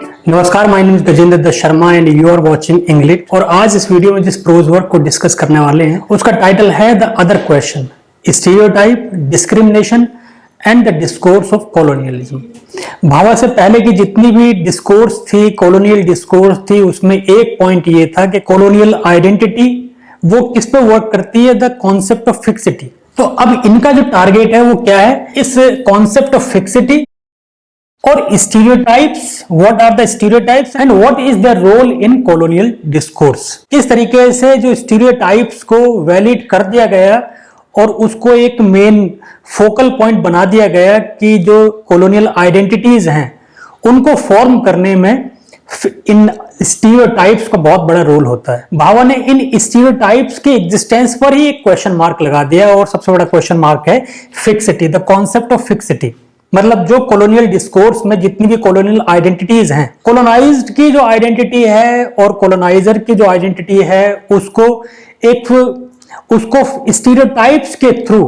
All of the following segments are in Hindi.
नमस्कार, my name is Gajendra Dutt Sharma and you are watching English. और आज इस वीडियो में जिस प्रोज वर्क को डिस्कस करने वाले हैं उसका टाइटल है the other question, stereotype, discrimination and the discourse of colonialism. Bhabha से पहले की जितनी भी डिस्कोर्स थी, कॉलोनियल डिस्कोर्स थी, उसमें एक पॉइंट ये था कि कॉलोनियल आइडेंटिटी वो किस पे वर्क करती है, द कॉन्सेप्ट ऑफ फिक्सिटी। तो अब इनका जो टारगेट है वो क्या है, इस कॉन्सेप्ट ऑफ फिक्सिटी और stereotypes, what are the stereotypes and what is the role in colonial discourse. किस तरीके से जो स्टीरियोटाइप्स को वैलिड कर दिया गया और उसको एक मेन फोकल पॉइंट बना दिया गया कि जो कॉलोनियल आइडेंटिटीज हैं उनको फॉर्म करने में इन स्टीरियोटाइप्स का बहुत बड़ा रोल होता है। भावा ने इन स्टीरियोटाइप्स के एग्जिस्टेंस पर ही एक क्वेश्चन मार्क लगा दिया और सबसे बड़ा क्वेश्चन मार्क है fixity, the concept of fixity. मतलब जो कॉलोनियल डिस्कोर्स में जितनी भी कॉलोनियल आइडेंटिटीज हैं, कॉलोनाइज्ड की जो आइडेंटिटी है और कॉलोनाइजर की जो आइडेंटिटी है उसको स्टीरियोटाइप्स के थ्रू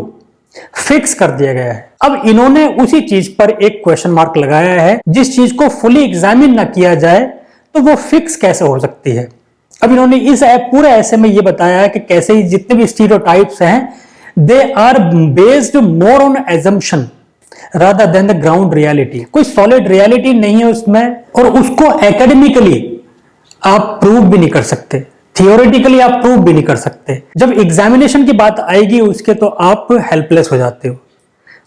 फिक्स कर दिया गया है। अब इन्होंने उसी चीज पर एक क्वेश्चन मार्क लगाया है, जिस चीज को फुली एग्जामिन ना किया जाए तो वो फिक्स कैसे हो सकती है। अब इन्होंने इस पूरे ऐसे में ये बताया है कि कैसे जितने भी स्टीरियोटाइप्स हैं they are based more on assumption rather than the ground reality। कोई सॉलिड रियलिटी नहीं है उसमें और उसको एकेडमिकली आप प्रूव भी नहीं कर सकते, थियोरेटिकली आप प्रूव भी नहीं कर सकते। जब एग्जामिनेशन की बात आएगी उसके तो आप हेल्पलेस हो जाते हो।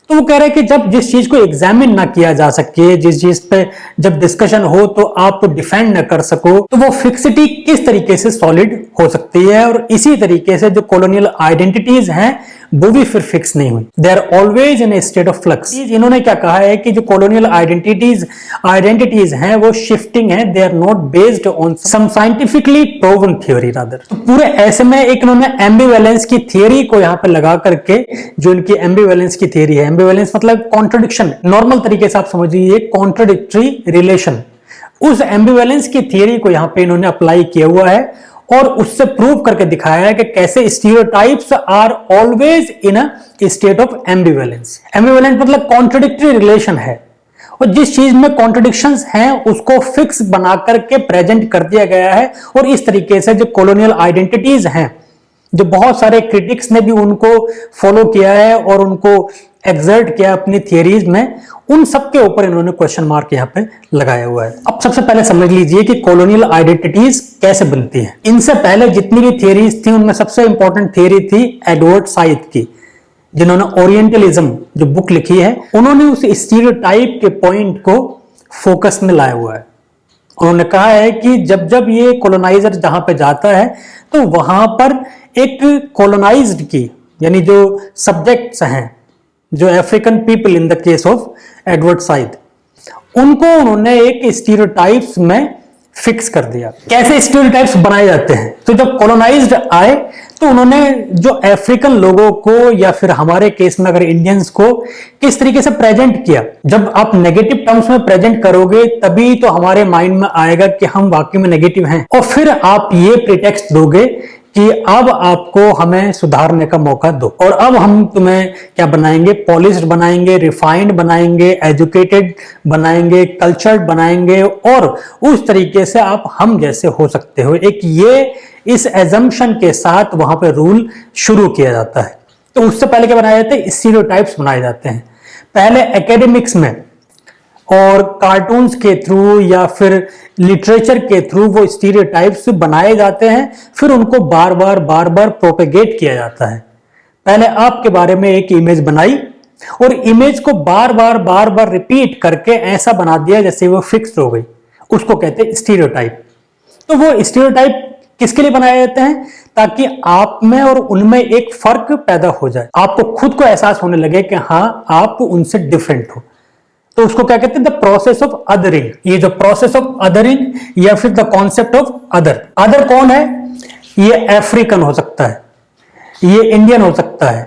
तो वो कह रहे हैं कि जब जिस चीज को एग्जामिन ना किया जा सके, जिस चीज पे जब डिस्कशन हो तो आप डिफेंड न कर सको, तो वो फिक्सिटी किस तरीके से सॉलिड हो सकती है। और इसी तरीके से जो कॉलोनियल आइडेंटिटीज हैं वो भी फिर फिक्स नहीं हुई, they are always in a state of flux. इन्होंने क्या कहा है कि जो कॉलोनियल आइडेंटिटीज हैं वो शिफ्टिंग है, they are not based on some scientifically proven theory rather. तो पूरे ऐसे में एक इन्होंने एम्बिवेलेंस की थियरी को यहाँ पे लगा करके, जो इनकी एम्बिवेलेंस की थियरी है, एम्बिवेलेंस मतलब कॉन्ट्रडिक्शन, नॉर्मल तरीके से आप समझिए कॉन्ट्रडिक्टरी रिलेशन, उस एम्बिवेलेंस की थियरी को यहाँ पे इन्होंने अप्लाई किया हुआ है और उससे प्रूव करके दिखाया है कि कैसे stereotypes are always in a state of ambivalence. Ambivalence मतलब कॉन्ट्रडिक्टरी रिलेशन है और जिस चीज में कॉन्ट्रडिक्शंस हैं उसको फिक्स बना करके प्रेजेंट कर दिया गया है। और इस तरीके से जो कॉलोनियल आइडेंटिटीज हैं, जो बहुत सारे क्रिटिक्स ने भी उनको फॉलो किया है और उनको एक्सर्ट किया अपनी थियरीज में, उन सब के ऊपर इन्होंने क्वेश्चन मार्क यहाँ पे लगाया हुआ है। अब सबसे पहले समझ लीजिए कि कॉलोनियल आइडेंटिटीज कैसे बनती हैं। इनसे पहले जितनी भी थियरीज थी उनमें सबसे इंपॉर्टेंट थियरी थी एडवर्ड साइद की, जिन्होंने ओरिएंटलिज्म जो बुक लिखी है, उन्होंने उस स्टीरियोटाइप के पॉइंट को फोकस में लाया हुआ है। उन्होंने कहा है कि जब जब ये कॉलोनाइजर जहां पे जाता है तो वहां पर एक कॉलोनाइज्ड की, यानी जो सब्जेक्ट्स हैं, जो African people in the case of Edward Said, उनको उन्होंने एक स्टीरियोटाइप्स में फिक्स कर दिया। कैसे स्टीरियोटाइप्स बनाए जाते हैं, तो जब कॉलोनाइज्ड आए तो उन्होंने जो अफ्रीकन लोगों को या फिर हमारे केस में अगर इंडियंस को किस तरीके से प्रेजेंट किया। जब आप नेगेटिव टर्म्स में प्रेजेंट करोगे तभी तो हमारे माइंड में आएगा कि हम वाकई में नेगेटिव हैं, और फिर आप ये प्रिटेक्स्ट दोगे कि अब आपको हमें सुधारने का मौका दो और अब हम तुम्हें क्या बनाएंगे, पॉलिश्ड बनाएंगे, रिफाइंड बनाएंगे, एजुकेटेड बनाएंगे, कल्चर्ड बनाएंगे और उस तरीके से आप हम जैसे हो सकते हो। एक ये इस एजम्पशन के साथ वहां पे रूल शुरू किया जाता है। तो उससे पहले क्या बनाए जाते हैं, स्टीरियोटाइप्स बनाए जाते हैं। पहले एकेडमिक्स में और कार्टून्स के थ्रू या फिर लिटरेचर के थ्रू वो स्टीरियोटाइप्स बनाए जाते हैं, फिर उनको बार बार प्रोपेगेट किया जाता है। पहले आपके बारे में एक इमेज बनाई और इमेज को बार बार रिपीट करके ऐसा बना दिया जैसे वो फिक्स हो गई, उसको कहते हैं स्टीरियोटाइप। तो वो स्टीरियोटाइप किसके लिए बनाए जाते हैं, ताकि आप में और उनमें एक फर्क पैदा हो जाए, आपको खुद को एहसास होने लगे कि हाँ आप उनसे डिफरेंट हो। तो उसको क्या कहते हैं, द प्रोसेस ऑफ अदरिंग। ये जो प्रोसेस ऑफ अदरिंग या फिर the concept of other. Other कौन है, ये अफ्रीकन हो सकता है, ये इंडियन हो सकता है,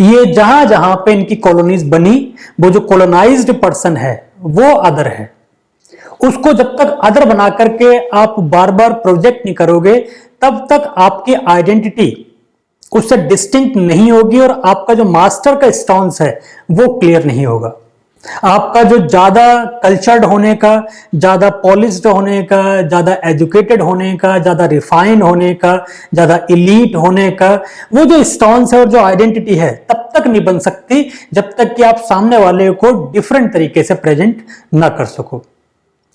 ये जहां जहां पे इनकी कॉलोनीज बनी वो जो कॉलोनाइज्ड पर्सन है वो अदर है। उसको जब तक अदर बना करके आप बार बार प्रोजेक्ट नहीं करोगे तब तक आपकी आइडेंटिटी उससे डिस्टिंक्ट नहीं होगी और आपका जो मास्टर का स्टांस है वो क्लियर नहीं होगा। आपका जो ज्यादा कल्चर्ड होने का, ज्यादा पॉलिश्ड होने का, ज्यादा एजुकेटेड होने का, ज्यादा रिफाइंड होने का, ज्यादा इलीट होने का, वो जो स्टॉन्स है और जो आइडेंटिटी है तब तक नहीं बन सकती जब तक कि आप सामने वाले को डिफरेंट तरीके से प्रेजेंट ना कर सको।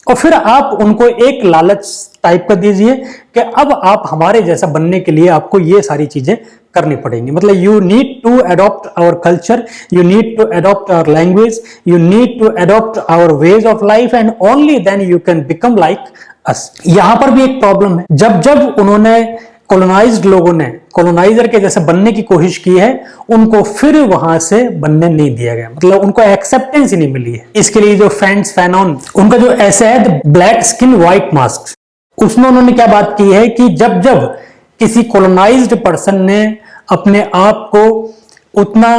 और फिर आप उनको एक लालच टाइप का दीजिए कि अब आप हमारे जैसा बनने के लिए आपको ये सारी चीजें करनी पड़ेंगी। मतलब you need to adopt our culture, you need to adopt our language, you need to adopt our ways of life and only then you can become like us. यहां पर भी एक प्रॉब्लम है, जब जब उन्होंने कॉलोनाइज्ड लोगों ने कॉलोनाइजर के जैसे बनने की कोशिश की है, उनको फिर वहां से बनने नहीं दिया गया, मतलब उनको एक्सेप्टेंस ही नहीं मिली है। इसके लिए जो फ्रेंड्स फैनॉन, उनका जो ऐसे है ब्लैक स्किन व्हाइट मास्क, उसमें उन्होंने क्या बात की है कि जब जब किसी कॉलोनाइज्ड पर्सन ने अपने आप को उतना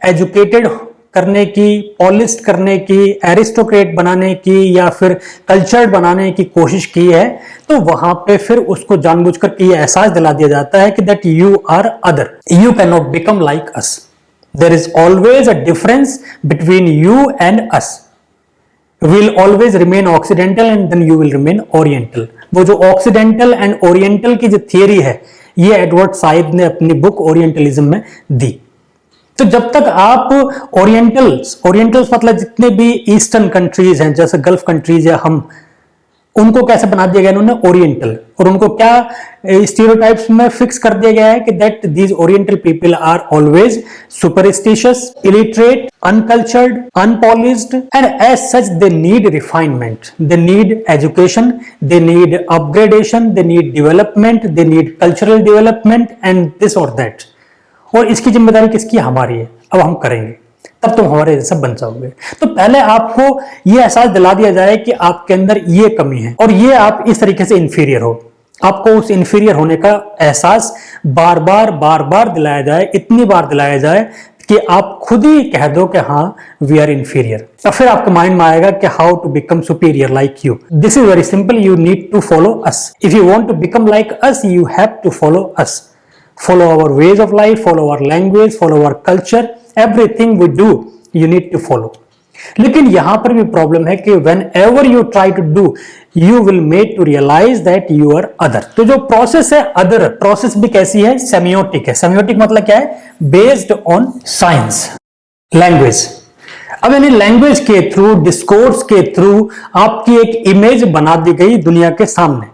एजुकेटेड करने की, पॉलिश करने की, एरिस्टोक्रेट बनाने की या फिर कल्चर्ड बनाने की कोशिश की है, तो वहां पे फिर उसको जानबूझकर ये एहसास दिला दिया जाता है कि that you are other, you can not become like us, there is always a difference between you and us, will always remain occidental and then you will remain oriental. वो जो ऑक्सीडेंटल एंड ओरिएंटल की जो थियरी है, ये एडवर्ड साइड ने अपनी बुक ओरिएंटलिज्म में दी। तो जब तक आप ओरिएंटल्स मतलब जितने भी ईस्टर्न कंट्रीज हैं, जैसे गल्फ कंट्रीज या हम, उनको कैसे बना दिया गया इन्होंने ओरिएंटल, और उनको क्या स्टीरियोटाइप्स में फिक्स कर दिया गया है कि that these oriental people are always superstitious, illiterate, uncultured, unpolished and as such they need refinement, they need education, they need upgradation, they need development, they need cultural development and this और दैट। और इसकी जिम्मेदारी किसकी? हमारी है। अब हम करेंगे, तब तुम हमारे जैसा बन जाओगे। तो पहले आपको यह एहसास दिला दिया जाए कि आपके अंदर ये कमी है और ये आप इस तरीके से इंफीरियर हो। आपको उस इंफीरियर होने का एहसास बार बार दिलाया जाए, इतनी बार दिलाया जाए कि आप खुद ही कह दो कि हाँ वी आर इंफीरियर। और फिर आपके माइंड में आएगा कि how to become superior like you. This is very simple, you need to follow us. If you want to become like us, you have to follow us, follow our ways of life, follow our language, follow our culture, everything we do you need to follow। लेकिन यहां पर भी प्रॉब्लम है कि whenever you try to do, you will make to realize that you are other। तो जो प्रोसेस है अदर प्रोसेस भी कैसी है? सेमियोटिक है। सेमियोटिक मतलब क्या है? Based on science, language. अब यानी लैंग्वेज के थ्रू, डिस्कोर्स के थ्रू आपकी एक इमेज बना दी गई दुनिया के सामने,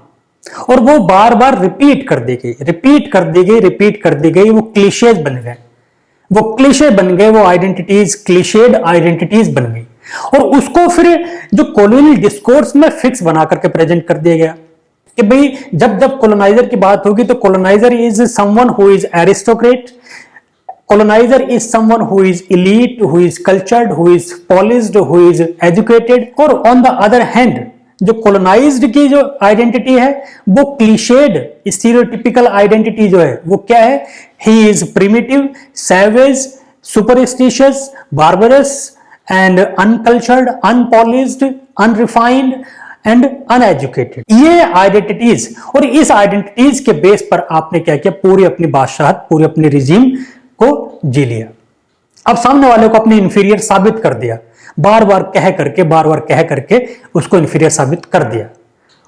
और वो बार बार रिपीट कर दी गई, वो क्लीशेज बन गए, वो क्लीशे बन गए, वो आइडेंटिटीज क्लीशेड आइडेंटिटीज बन गई, और उसको फिर जो कॉलोनियल डिस्कोर्स में फिक्स बना करके प्रेजेंट कर दिया गया कि भाई जब जब कॉलोनाइजर की बात होगी तो coloniser is someone who is aristocrat, colonizer is someone who is elite, who is cultured, who is polished, who is educated। और on the other hand जो colonized की जो आइडेंटिटी है वो क्लीशेड स्टीरियोटिपिकल आइडेंटिटी जो है वो क्या है? he is primitive, savage, superstitious, barbarous and uncultured, unpolished, unrefined and uneducated। ये आइडेंटिटीज, और इस आइडेंटिटीज के बेस पर आपने क्या किया? पूरी अपनी बादशाहत, पूरी अपनी रिजीम को जी लिया। अब सामने वाले को अपने इंफीरियर साबित कर दिया, बार बार कह करके उसको इंफीरियर साबित कर दिया,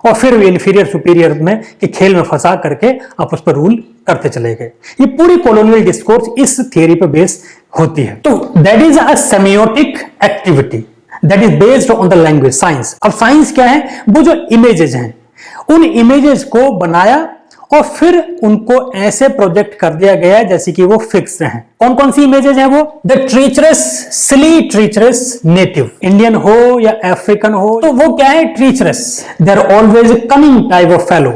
और फिर वो इंफीरियर सुपीरियर में के खेल में फंसा करके आप उस पर रूल करते चले गए। ये पूरी कॉलोनियल डिस्कोर्स इस थियरी पे बेस होती है। तो that is a सेमियोटिक activity that is based on the language science. अब साइंस क्या है? वो जो इमेजेस हैं, उन इमेजेस को बनाया और फिर उनको ऐसे प्रोजेक्ट कर दिया गया जैसे कि वो फिक्स हैं। कौन कौन सी इमेजेस हैं वो? The treacherous, silly treacherous native, Indian हो या अफ्रीकन हो, तो वो क्या है? Treacherous, they are always cunning type of fellow.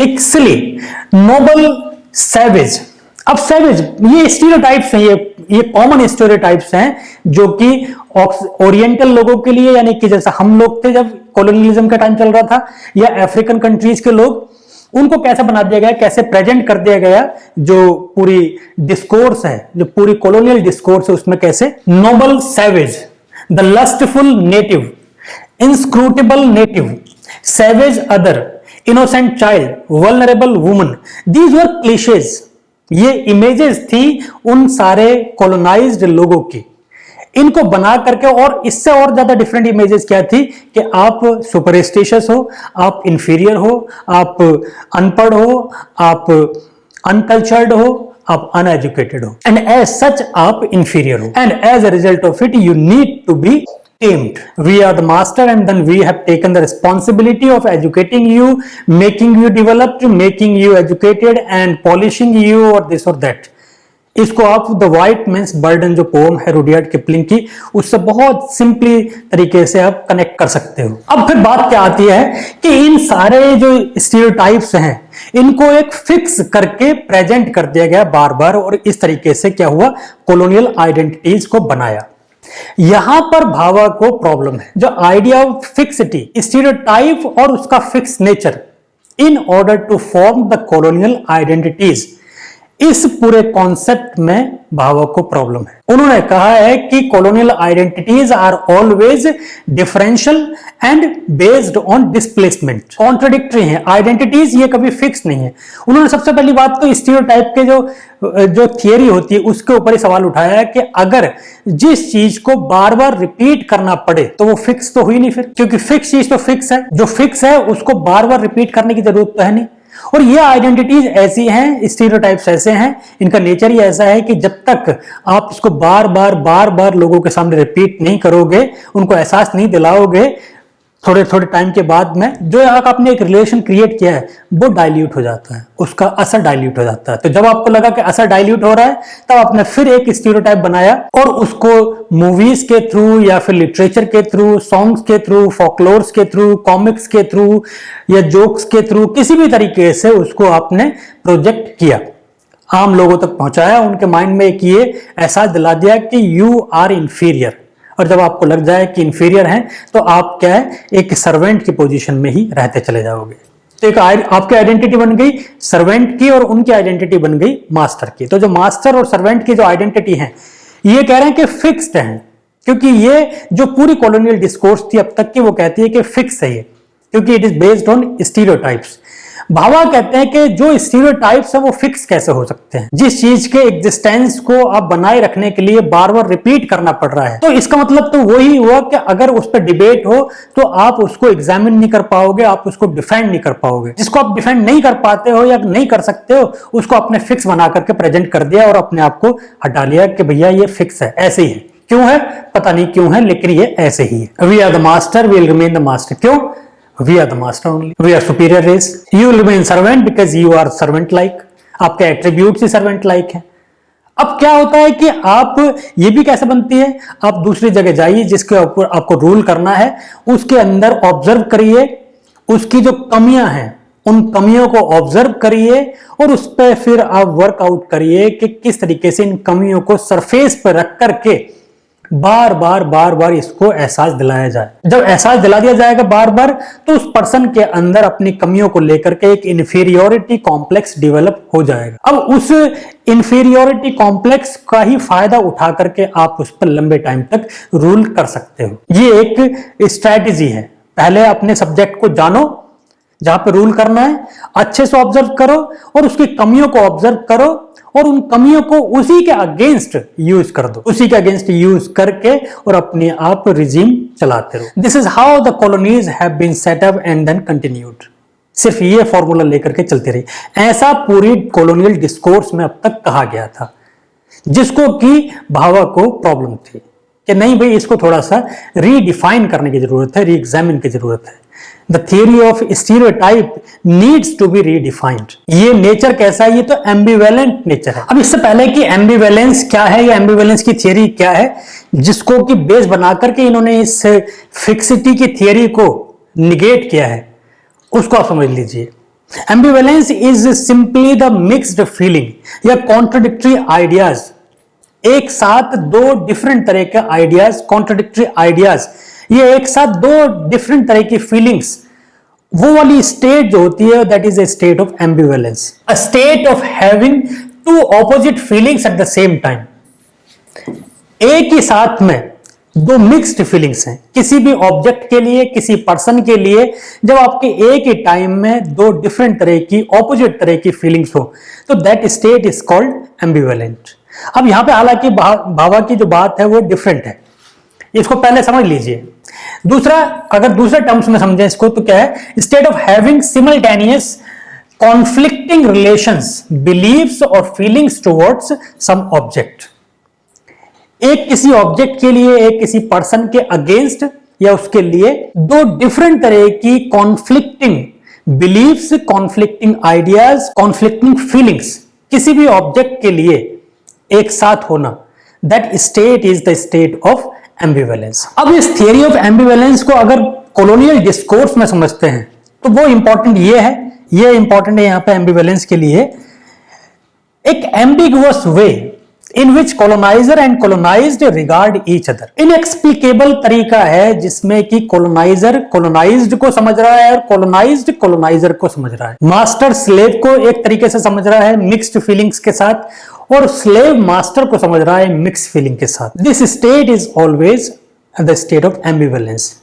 एक सिली, नोबल, सैवेज। अब सैवेज ये स्टीरियोटाइप्स हैं, ये कॉमन स्टीरियोटाइप्स हैं जो कि ओरिएंटल लोगों के लिए, यानी कि जैसा हम लोग थे जब कॉलोनियलिज्म का टाइम चल रहा था, या अफ्रीकन कंट्रीज के लोग, उनको कैसे बना दिया गया, कैसे प्रेजेंट कर दिया गया, जो पूरी डिस्कोर्स है, जो पूरी कॉलोनियल डिस्कोर्स है, उसमें कैसे? Noble savage, the lustful native, inscrutable native, savage other, innocent child, vulnerable woman, these were clichés. ये इमेजेस थी उन सारे कॉलोनाइज्ड लोगों की। इनको बना करके, और इससे और ज्यादा डिफरेंट इमेजेस क्या थी कि आप सुपरस्टिशियस हो, आप इंफीरियर हो, आप अनपढ़ हो, आप अनकल्चर्ड हो, आप अनएजुकेटेड हो, एंड एज सच आप इंफीरियर हो, and as a result of it you need to be tamed. We are the master, and then we have taken the responsibility of educating you, making you developed, making you educated and polishing you or this or that. इसको आप द व्हाइट मेंस बर्डन जो पोम है रुडयार्ड किपलिंग की, उससे बहुत सिंपली तरीके से आप कनेक्ट कर सकते हो। अब फिर बात क्या आती है कि इन सारे जो स्टीरियोटाइप्स हैं इनको एक फिक्स करके प्रेजेंट कर दिया गया बार बार, और इस तरीके से क्या हुआ, कॉलोनियल आइडेंटिटीज को बनाया। यहां पर भावा को प्रॉब्लम है। जो आइडिया ऑफ फिक्सिटी, स्टीरियोटाइप और उसका fix nature in order to form the colonial identities, इस पूरे कॉन्सेप्ट में भावा को प्रॉब्लम है। उन्होंने कहा है कि colonial identities are always differential and based on displacement. Contradictory है आइडेंटिटीज, ये कभी फिक्स नहीं है। उन्होंने सबसे पहली बात तो स्टीरियोटाइप के जो थियरी होती है उसके ऊपर ही सवाल उठाया है कि अगर जिस चीज को बार बार रिपीट करना पड़े तो वो फिक्स तो हुई नहीं फिर, क्योंकि फिक्स चीज तो फिक्स है। जो फिक्स है उसको बार बार रिपीट करने की जरूरत तो है नहीं। और ये आइडेंटिटीज ऐसी हैं, स्टीरियोटाइप्स ऐसे हैं, इनका नेचर ही ऐसा है कि जब तक आप इसको बार बार लोगों के सामने रिपीट नहीं करोगे, उनको एहसास नहीं दिलाओगे, थोड़े थोड़े टाइम के बाद में जो आपने एक रिलेशन क्रिएट किया है वो डाइल्यूट हो जाता है, उसका असर डाइल्यूट हो जाता है। तो जब आपको लगा कि असर डाइल्यूट हो रहा है तब आपने फिर एक स्टीरियोटाइप बनाया और उसको मूवीज के थ्रू या फिर लिटरेचर के थ्रू, सॉन्ग्स के थ्रू, फोकलोर्स के थ्रू, कॉमिक्स के थ्रू या जोक्स के थ्रू, किसी भी तरीके से उसको आपने प्रोजेक्ट किया, आम लोगों तक पहुंचाया, उनके माइंड में एक ये एहसास दिला दिया कि यू आर इंफीरियर। और जब आपको लग जाए कि इंफीरियर हैं तो आप क्या है, एक सर्वेंट की पोजीशन में ही रहते चले जाओगे। तो एक आपकी आइडेंटिटी बन गई सर्वेंट की और उनकी आइडेंटिटी बन गई मास्टर की। तो जो मास्टर और सर्वेंट की जो आइडेंटिटी है ये कह रहे हैं कि फिक्स्ड है, क्योंकि ये जो पूरी कॉलोनियल डिस्कोर्स थी अब तक की वो कहती है कि फिक्स है ये, क्योंकि it is based on stereotypes. Bhabha कहते हैं कि जो स्टीरियोटाइप्स है वो फिक्स कैसे हो सकते हैं, जिस चीज के एग्जिस्टेंस को आप बनाए रखने के लिए बार बार रिपीट करना पड़ रहा है। तो इसका मतलब तो वही हुआ कि अगर उस पर डिबेट हो तो आप उसको एग्जामिन नहीं कर पाओगे, आप उसको डिफेंड नहीं कर पाओगे। जिसको आप डिफेंड नहीं कर पाते हो या नहीं कर सकते हो उसको आपने फिक्स बना करके प्रेजेंट कर दिया और अपने आप को हटा लिया कि भैया ये फिक्स है, ऐसे ही है। क्यों है पता नहीं क्यों है, लेकिन ये ऐसे ही है। We are the master, we will remain the master. क्यों? We are the master only. We are superior race. You will remain servant because you are servant like. आपके एट्रीब्यूट्स ही servant like हैं। अब क्या होता है कि आप ये भी कैसे बनती है, आप दूसरी जगह जाइए जिसके ऊपर आपको रूल करना है, उसके अंदर ऑब्जर्व करिए, उसकी जो कमियां हैं उन कमियों को ऑब्जर्व करिए और उस पर फिर आप वर्कआउट करिए कि किस तरीके से इन कमियों को सरफेस पर रख करके बार बार इसको एहसास दिलाया जाए। जब एहसास दिला दिया जाएगा बार बार तो उस पर्सन के अंदर अपनी कमियों को लेकर के एक इंफीरियोरिटी कॉम्प्लेक्स डेवलप हो जाएगा। अब उस इंफीरियोरिटी कॉम्प्लेक्स का ही फायदा उठा करके आप उस पर लंबे टाइम तक रूल कर सकते हो। ये एक स्ट्रैटेजी है। पहले अपने सब्जेक्ट को जानो, जहां पे रूल करना है अच्छे से ऑब्जर्व करो और उसकी कमियों को ऑब्जर्व करो और उन कमियों को उसी के अगेंस्ट यूज कर दो, उसी के अगेंस्ट यूज करके और अपने आप रिजीम चलाते रहो। This is how the colonies have been set up and then continued. सिर्फ ये फॉर्मूला लेकर के चलती रही। ऐसा पूरी कॉलोनियल डिस्कोर्स में अब तक कहा गया था, जिसको कि भावा को प्रॉब्लम थी कि नहीं भाई इसको थोड़ा सा रीडिफाइन करने की जरूरत है, री एग्जामिन की जरूरत है। The theory of stereotype needs to be redefined. ये नेचर कैसा है? ये तो एम्बिवेलेंट नेचर है। अब इससे पहले कि एम्बिवेलेंस क्या है या एम्बिवेलेंस की थियरी क्या है, जिसको कि बेस बनाकर के इन्होंने इस फिक्सिटी की थियरी को निगेट किया है, उसको आप समझ लीजिए। Ambivalence is simply the mixed feeling या कॉन्ट्रडिक्टरी आइडियाज। एक साथ दो डिफरेंट तरह के आइडियाज, कॉन्ट्रडिक्टरी आइडियाज, ये एक साथ दो डिफरेंट तरह की फीलिंग्स, वो वाली स्टेट जो होती है that is a state of ambivalence, a state of having two opposite feelings at the same time. एक ही साथ में दो मिक्स्ड फीलिंग्स हैं किसी भी ऑब्जेक्ट के लिए, किसी पर्सन के लिए। जब आपके एक ही टाइम में दो डिफरेंट तरह की, ऑपोजिट तरह की फीलिंग्स हो तो दैट स्टेट इज कॉल्ड एम्बिवेलेंट। अब यहां पे हालांकि भावा की जो बात है वो डिफरेंट है। इसको पहले समझ लीजिए। दूसरा, अगर दूसरे टर्म्स में समझें इसको तो क्या है, state of having simultaneous conflicting relations, believes और फीलिंग्स टुवर्ड्स सम ऑब्जेक्ट। एक किसी ऑब्जेक्ट के लिए, एक किसी पर्सन के अगेंस्ट या उसके लिए दो डिफरेंट तरह की conflicting believes, conflicting ideas, conflicting feelings किसी भी ऑब्जेक्ट के लिए एक साथ होना, that state is the state of ambivalence. अब इस थियरी ऑफ एम्बिवेलेंस को अगर कॉलोनियल डिस्कोर्स में समझते हैं तो वो इंपॉर्टेंट ये इंपॉर्टेंट है यहां पे एम्बिवेलेंस के लिए, एक ambiguous way in which colonizer and colonized regard each other। Inexplicable तरीका है जिसमें कि कॉलोनाइजर कॉलोनाइज्ड को समझ रहा है और कॉलोनाइज्ड कॉलोनाइजर को समझ रहा है। मास्टर स्लेव को एक तरीके से समझ रहा है मिक्स्ड फीलिंग्स के साथ, और स्लेव मास्टर को समझ रहा है मिक्स्ड फीलिंग के साथ। This state is always the state of ambivalence.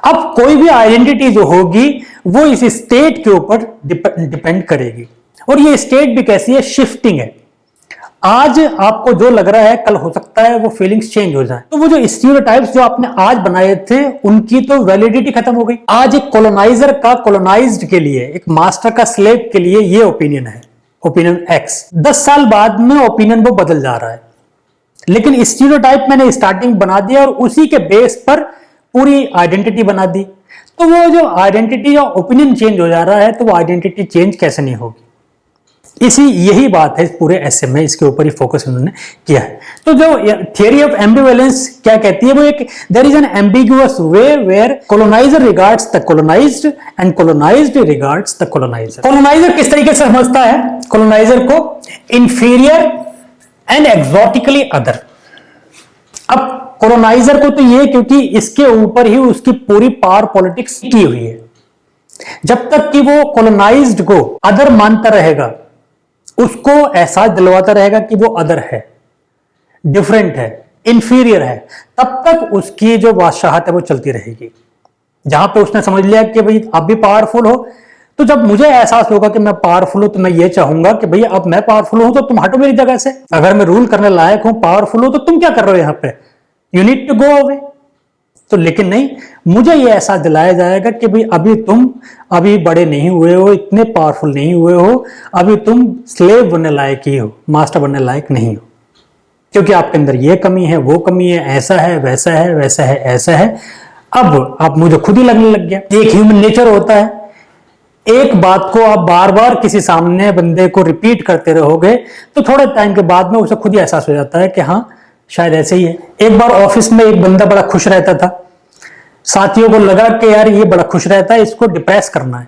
अब कोई भी आइडेंटिटी जो होगी वो इस स्टेट के ऊपर डिपेंड करेगी, और ये स्टेट भी कैसी है, शिफ्टिंग है। आज आपको जो लग रहा है कल हो सकता है वो फीलिंग्स चेंज हो जाए। तो वो जो स्टीरियोटाइप्स जो आपने आज बनाए थे उनकी तो वैलिडिटी खत्म हो गई। आज एक कॉलोनाइजर का कॉलोनाइज्ड के लिए, एक मास्टर का स्लेव के लिए ये ओपिनियन है, ओपिनियन एक्स। 10 साल बाद में ओपिनियन वो बदल जा रहा है, लेकिन स्टीरियोटाइप मैंने स्टार्टिंग बना दिया और उसी के बेस पर पूरी आइडेंटिटी बना दी। तो वो जो आइडेंटिटी या ओपिनियन चेंज हो जा रहा है तो वो आइडेंटिटी चेंज कैसे नहीं होगी। यही बात है पूरे एसे में, इसके ऊपर ही फोकस उन्होंने किया है। तो जो थियरी ऑफ एम्बिवेलेंस क्या कहती है, वो एक there is an ambiguous way where colonizer regards the colonized and colonized regards the colonizer. Colonizer किस तरीके से समझता है कॉलोनाइजर को, इंफीरियर एंड एक्सोटिकली अदर। अब कॉलोनाइजर को तो ये, क्योंकि इसके ऊपर ही उसकी पूरी पावर पॉलिटिक्स की हुई है। जब तक कि वो कॉलोनाइज्ड को अदर मानता रहेगा, उसको एहसास दिलवाता रहेगा कि वो अदर है, डिफरेंट है, इंफीरियर है, तब तक उसकी जो बादशाहत है वो चलती रहेगी। जहां पे उसने समझ लिया कि भाई आप भी पावरफुल हो, तो जब मुझे एहसास होगा कि मैं पावरफुल हूं तो मैं ये चाहूंगा कि भैया अब मैं पावरफुल हूं तो तुम हटो मेरी जगह से। अगर मैं रूल करने लायक हूं, पावरफुल हूं, तो तुम क्या कर रहे हो यहां पे, you need to go away. तो लेकिन नहीं, मुझे ये एहसास दिलाया जाएगा कि भाई अभी बड़े नहीं हुए हो, इतने पावरफुल नहीं हुए हो, अभी तुम स्लेव बनने लायक ही हो, मास्टर बनने लायक नहीं हो, क्योंकि आपके अंदर ये कमी है, वो कमी है, ऐसा है, वैसा है, वैसा है, ऐसा है। अब आप मुझे खुद ही लगने लग गया। एक ह्यूमन नेचर होता है, एक बात को आप बार बार किसी सामने बंदे को रिपीट करते रहोगे तो थोड़े टाइम के बाद में उसे खुद ही एहसास हो जाता है कि हाँ शायद ऐसे ही है। एक बार ऑफिस में एक बंदा बड़ा खुश रहता था, साथियों को लगा कि यार ये बड़ा खुश रहता है, इसको डिप्रेस करना है,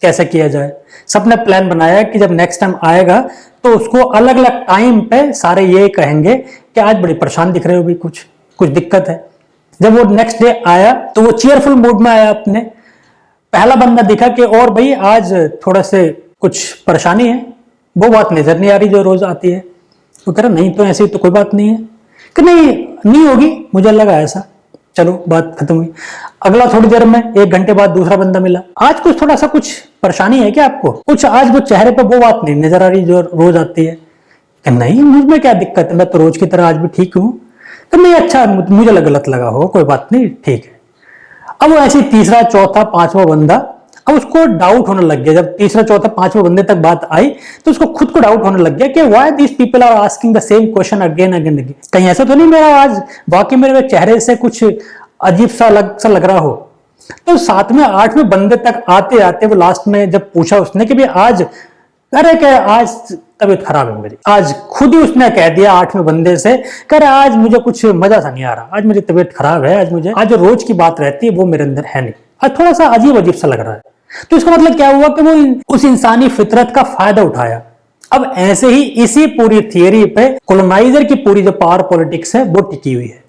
कैसे किया जाए। सबने प्लान बनाया कि जब नेक्स्ट टाइम आएगा तो उसको अलग अलग टाइम पे सारे ये कहेंगे कि आज बड़ी परेशान दिख रहे हो, भी कुछ दिक्कत है। जब वो नेक्स्ट डे आया तो वो चीयरफुल मूड में आया अपने। पहला बंदा दिखा कि और भाई आज थोड़ा से कुछ परेशानी है, वो बात नजर नहीं आ रही जो रोज आती है। तो कह रहा नहीं, तो ऐसी तो कोई बात नहीं है कि नहीं होगी, मुझे लगा ऐसा, चलो बात खत्म हुई। अगला थोड़ी देर में 1 घंटे बाद दूसरा बंदा मिला, आज कुछ थोड़ा सा कुछ परेशानी है क्या आपको, कुछ आज वो चेहरे पर वो बात नहीं नजर आ रही जो रोज आती है। कि नहीं, मुझमें क्या दिक्कत है, मैं तो रोज की तरह आज भी ठीक हूं। कि नहीं, अच्छा मुझे गलत लगा हो, कोई बात नहीं, ठीक है। अब वो ऐसे तीसरा चौथा पांचवा बंदा, अब उसको डाउट होने लग गया। जब तीसरा चौथा पांचवा बंदे तक बात आई तो उसको खुद को डाउट होने लग गया कि why these people are asking the same question again again again. कहीं ऐसा तो नहीं मेरा आज वाकई मेरे चेहरे से कुछ अजीब सा लग रहा हो। तो 7वें 8वें बंदे तक आते आते वो लास्ट में जब पूछा उसने कि भाई आज, अरे क्या आज तबीयत खराब है मेरी, आज खुद ही उसने कह दिया 8वें बंदे से, कह रहा आज मुझे कुछ मजा सा नहीं आ रहा, आज मेरी तबीयत खराब है, आज जो रोज की बात रहती है वो मेरे अंदर है नहीं, आज थोड़ा सा अजीब सा लग रहा है। तो इसका मतलब क्या हुआ कि वो उस इंसानी फितरत का फायदा उठाया। अब ऐसे ही इसी पूरी थियरी पे कॉलोनाइजर की पूरी जो पावर पॉलिटिक्स है वो टिकी हुई है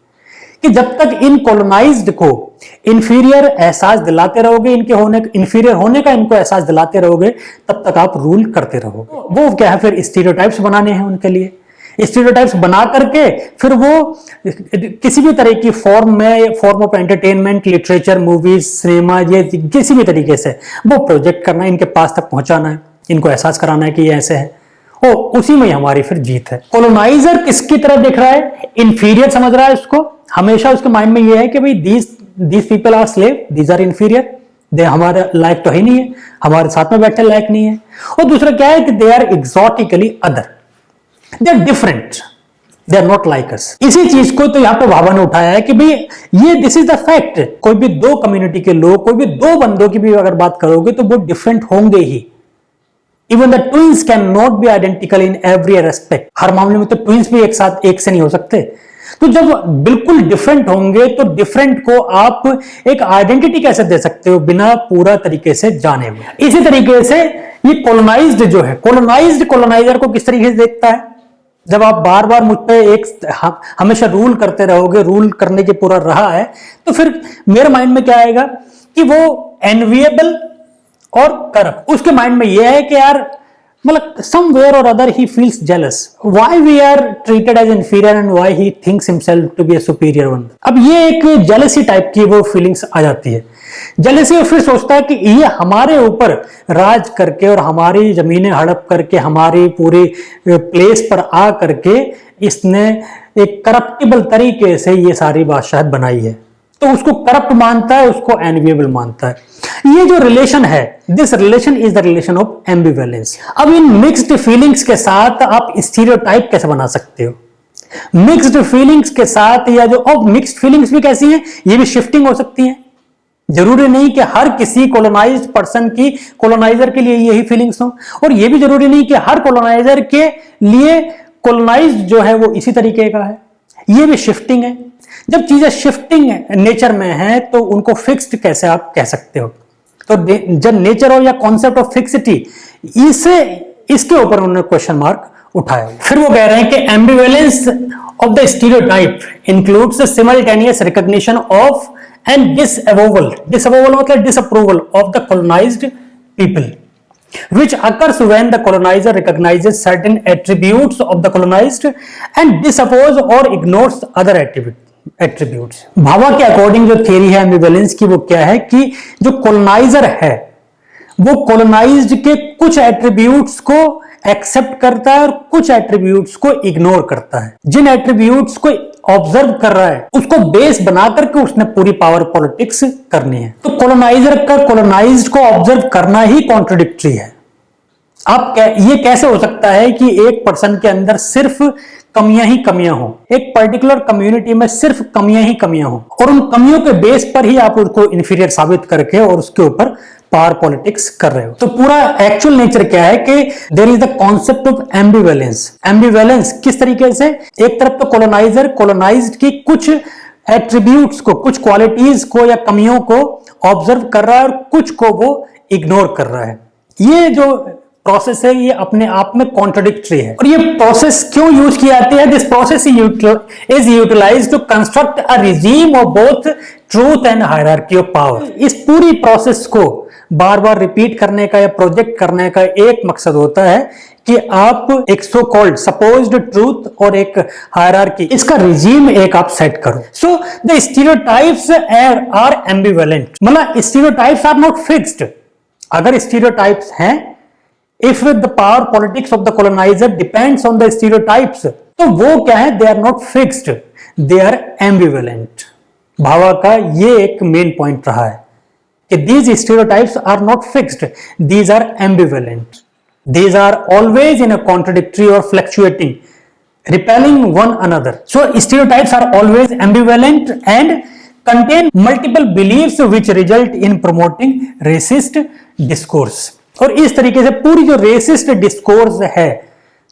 कि जब तक इन कॉलोनाइज्ड को इंफीरियर एहसास दिलाते रहोगे, इंफीरियर होने का इनको एहसास दिलाते रहोगे, तब तक आप रूल करते रहोगे। वो क्या है, फिर स्टीरियोटाइप्स बनाने हैं उनके लिए। स्टीरियोटाइप्स बना करके फिर वो किसी भी तरह की form of entertainment, literature, movies, cinema, ये किसी भी तरीके से वो प्रोजेक्ट करना है, इनके पास तक पहुंचाना है, इनको एहसास कराना है कि ये ऐसे है। और उसी में हमारी फिर जीत है। कॉलोनाइजर किसकी तरह देख रहा है? इंफीरियर समझ रहा है उसको। हमेशा उसके माइंड में ये है कि भाई these people are slave, these are inferior, they हमारे लायक तो ही नहीं है, हमारे साथ में बैठने लायक नहीं है। और दूसरा क्या है कि they are exotically other, they are different, they are not like us. इसी चीज को तो यहाँ पे भाभा ने उठाया है कि भाई ये दिस इज द फैक्ट। कोई भी दो कम्युनिटी के लोग, कोई भी दो बंदों की भी अगर बात करोगे तो वो डिफरेंट होंगे ही। Even the twins can not be identical in every respect. हर मामले में तो ट्विंस भी एक साथ एक से नहीं हो सकते। तो जब बिल्कुल डिफरेंट होंगे तो डिफरेंट को आप एक आइडेंटिटी कैसे दे सकते हो बिना पूरा तरीके से जाने हुए। इसी तरीके से ये कॉलोनाइज्ड जो है, कॉलोनाइज्ड कॉलोनाइजर को किस तरीके से देखता है? जब आप बार बार मुझ पे एक हमेशा रूल करते रहोगे, रूल करने के पूरा रहा है, तो फिर मेरे माइंड में क्या आएगा कि वो एनविएबल और करप्ट। उसके माइंड में ये है कि यार मतलब somewhere or other he feels jealous why we are treated as inferior and why he thinks himself to be a superior one। अब ये एक jealousy टाइप की वो फीलिंग्स आ जाती है। जेलेसी और फिर सोचता है कि ये हमारे ऊपर राज करके और हमारी जमीनें हड़प करके हमारी पूरी प्लेस पर आ करके इसने एक करप्टिबल तरीके से ये सारी बादशाहत बनाई है, तो उसको करप्ट मानता है, उसको एनविएबल मानता है। ये जो रिलेशन है, this relation is the relation of ambivalence. अब इन मिक्स्ड फीलिंग्स के साथ आप स्टीरियोटाइप कैसे बना सकते हो? मिक्स्ड फीलिंग्स के साथ, या जो अब मिक्स्ड फीलिंग्स भी कैसी हैं, ये भी शिफ्टिंग हो सकती है। जरूरी नहीं कि हर किसी कॉलोनाइज्ड पर्सन की कॉलोनाइजर के लिए यही फीलिंग्स हो, और ये भी जरूरी नहीं कि हर कॉलोनाइजर के लिए कॉलोनाइज्ड जो है वो इसी तरीके का है। ये भी शिफ्टिंग है। जब चीजें शिफ्टिंग नेचर में है तो उनको फिक्स्ड कैसे आप कह सकते हो? तो जब नेचर हो या कॉन्सेप्ट ऑफ फिक्सिटी, इसके ऊपर उन्होंने क्वेश्चन मार्क उठाया। फिर वो कह रहे हैं कि ambivalence of the stereotype includes simultaneous recognition of and disavowal मतलब disapproval of the colonized people, which occurs when the colonizer recognizes certain attributes of the colonized and disoppose or ignores other attributes। Bhabha के अकॉर्डिंग जो थियरी है एम्बिवेलेंस की, वो क्या है कि जो कॉलोनाइजर है वो कॉलोनाइज्ड के कुछ एट्रीब्यूट्स को एक्सेप्ट करता है और कुछ एट्रीब्यूट्स को इग्नोर करता है। जिन एट्रीब्यूट्स को ऑब्जर्व कर रहा है उसको बेस बना करके उसने पूरी पावर पॉलिटिक्स करनी है। तो कॉलोनाइजर का कॉलोनाइज्ड को ऑब्जर्व करना ही कॉन्ट्रडिक्टरी है। ये कैसे हो सकता है कि एक पर्सन के अंदर सिर्फ कमियां ही कमियां हो, एक पर्टिकुलर कम्युनिटी में सिर्फ कमियां ही कमियां हो, और उन कमियों के बेस पर ही आप उसको इंफीरियर साबित करके और उसके ऊपर पावर पॉलिटिक्स कर रहे हो। तो पूरा एक्चुअल नेचर क्या है कि there is the concept of ambivalence. Ambivalence किस तरीके से? एक तरफ तो कॉलोनाइजर कॉलोनाइज्ड की कुछ एट्रीब्यूट्स को, कुछ क्वालिटीज को या कमियों को ऑब्जर्व कर रहा है और कुछ को वो इग्नोर कर रहा है। ये जो प्रोसेस है ये अपने आप में कॉन्ट्रडिक्टरी है। और ये प्रोसेस क्यों यूज की जाती है? This process is utilized to construct a regime of both truth and hierarchy of power. इस पूरी प्रोसेस को बार बार रिपीट करने का या प्रोजेक्ट करने का एक मकसद होता है कि आप एक सो कॉल्ड सपोज्ड ट्रूथ और एक हायरार्की, इसका रिजीम एक आप सेट करो। So the stereotypes are ambivalent, मतलब स्टीरियोटाइप्स आर नॉट फिक्स्ड। अगर स्टीरियोटाइप्स हैं, if the power politics of the colonizer depends on the stereotypes, तो वो क्या है? They are not fixed, they are ambivalent. Bhabha का ये एक मेन पॉइंट रहा है कि these stereotypes are not fixed, these are ambivalent, these are always in a contradictory or fluctuating, repelling one another. So stereotypes are always ambivalent and contain multiple beliefs which result in promoting racist discourse। और इस तरीके से पूरी जो racist discourse है,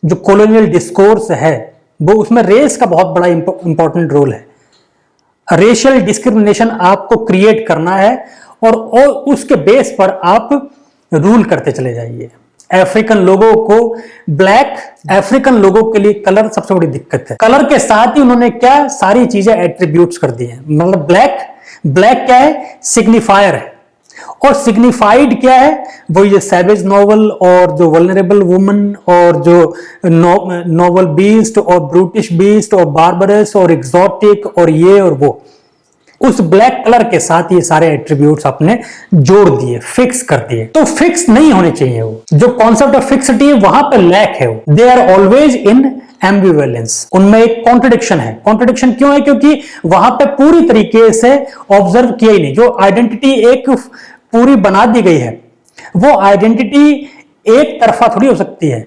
जो colonial discourse है, वो उसमें रेस का बहुत बड़ा इंपॉर्टेंट रोल है। रेशियल डिस्क्रिमिनेशन आपको क्रिएट करना है और उसके बेस पर आप रूल करते चले जाइए। अफ्रीकन लोगों को, ब्लैक अफ्रीकन लोगों के लिए कलर सबसे बड़ी दिक्कत है। कलर के साथ ही उन्होंने क्या सारी चीजें एट्रीब्यूट्स कर दी हैं। मतलब ब्लैक क्या है? सिग्निफायर है, और सिग्निफाइड क्या है? वो ये सैवेज नॉवल और जो वल्नरेबल वुमन और जो नॉवल बीस्ट और ब्रूटिश बीस्ट और बार्बरस और एग्जॉटिक और ये और वो, उस ब्लैक कलर के साथ ये सारे एट्रीब्यूट्स आपने जोड़ दिए, फिक्स कर दिए। तो फिक्स नहीं होने चाहिए वो, जो कॉन्सेप्ट ऑफ फिक्सिटी है वहां पर लैक है वो। They are always in ambivalence, उनमें एक कॉन्ट्रडिक्शन है। कॉन्ट्रडिक्शन क्यों है? क्योंकि वहां पे पूरी तरीके से ऑब्जर्व किया ही नहीं। जो आइडेंटिटी एक पूरी बना दी गई है, वो आइडेंटिटी एक तरफा थोड़ी हो सकती है।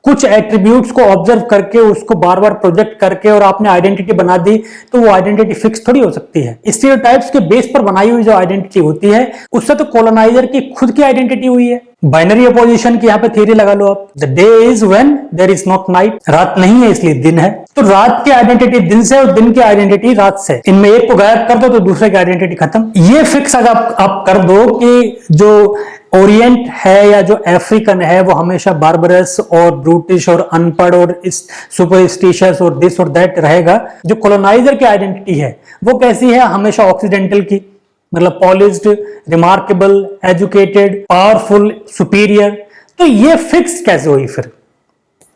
कुछ एट्रीब्यूट्स को ऑब्जर्व करके उसको बार बार प्रोजेक्ट करके और आपने आइडेंटिटी बना दी तो वो आइडेंटिटी फिक्स थोड़ी हो सकती है। स्टीरियोटाइप्स के बेस पर बनाई हुई जो आइडेंटिटी होती है उससे तो कॉलोनाइजर की खुद की आइडेंटिटी हुई है। बाइनरी अपोजिशन की यहाँ पे थ्योरी लगा लो आप। The day is when there is not night, रात नहीं है इसलिए दिन है। तो रात की आइडेंटिटी दिन से और दिन की आइडेंटिटी रात से, इनमें एक को गायब कर दो तो दूसरे की आइडेंटिटी खत्म। ये फिक्स अगर आप कर दो कि जो ओरिएंट है या जो अफ्रीकन है वो हमेशा बार्बरस और ब्रूटिश और अनपढ़ और सुपरस्टिशियस और दिस और दैट रहेगा। जो कॉलोनाइजर की आइडेंटिटी है वो कैसी है? हमेशा ऑक्सीडेंटल की, मतलब polished, remarkable, educated, powerful, superior. तो ये फिक्स कैसे हुई फिर?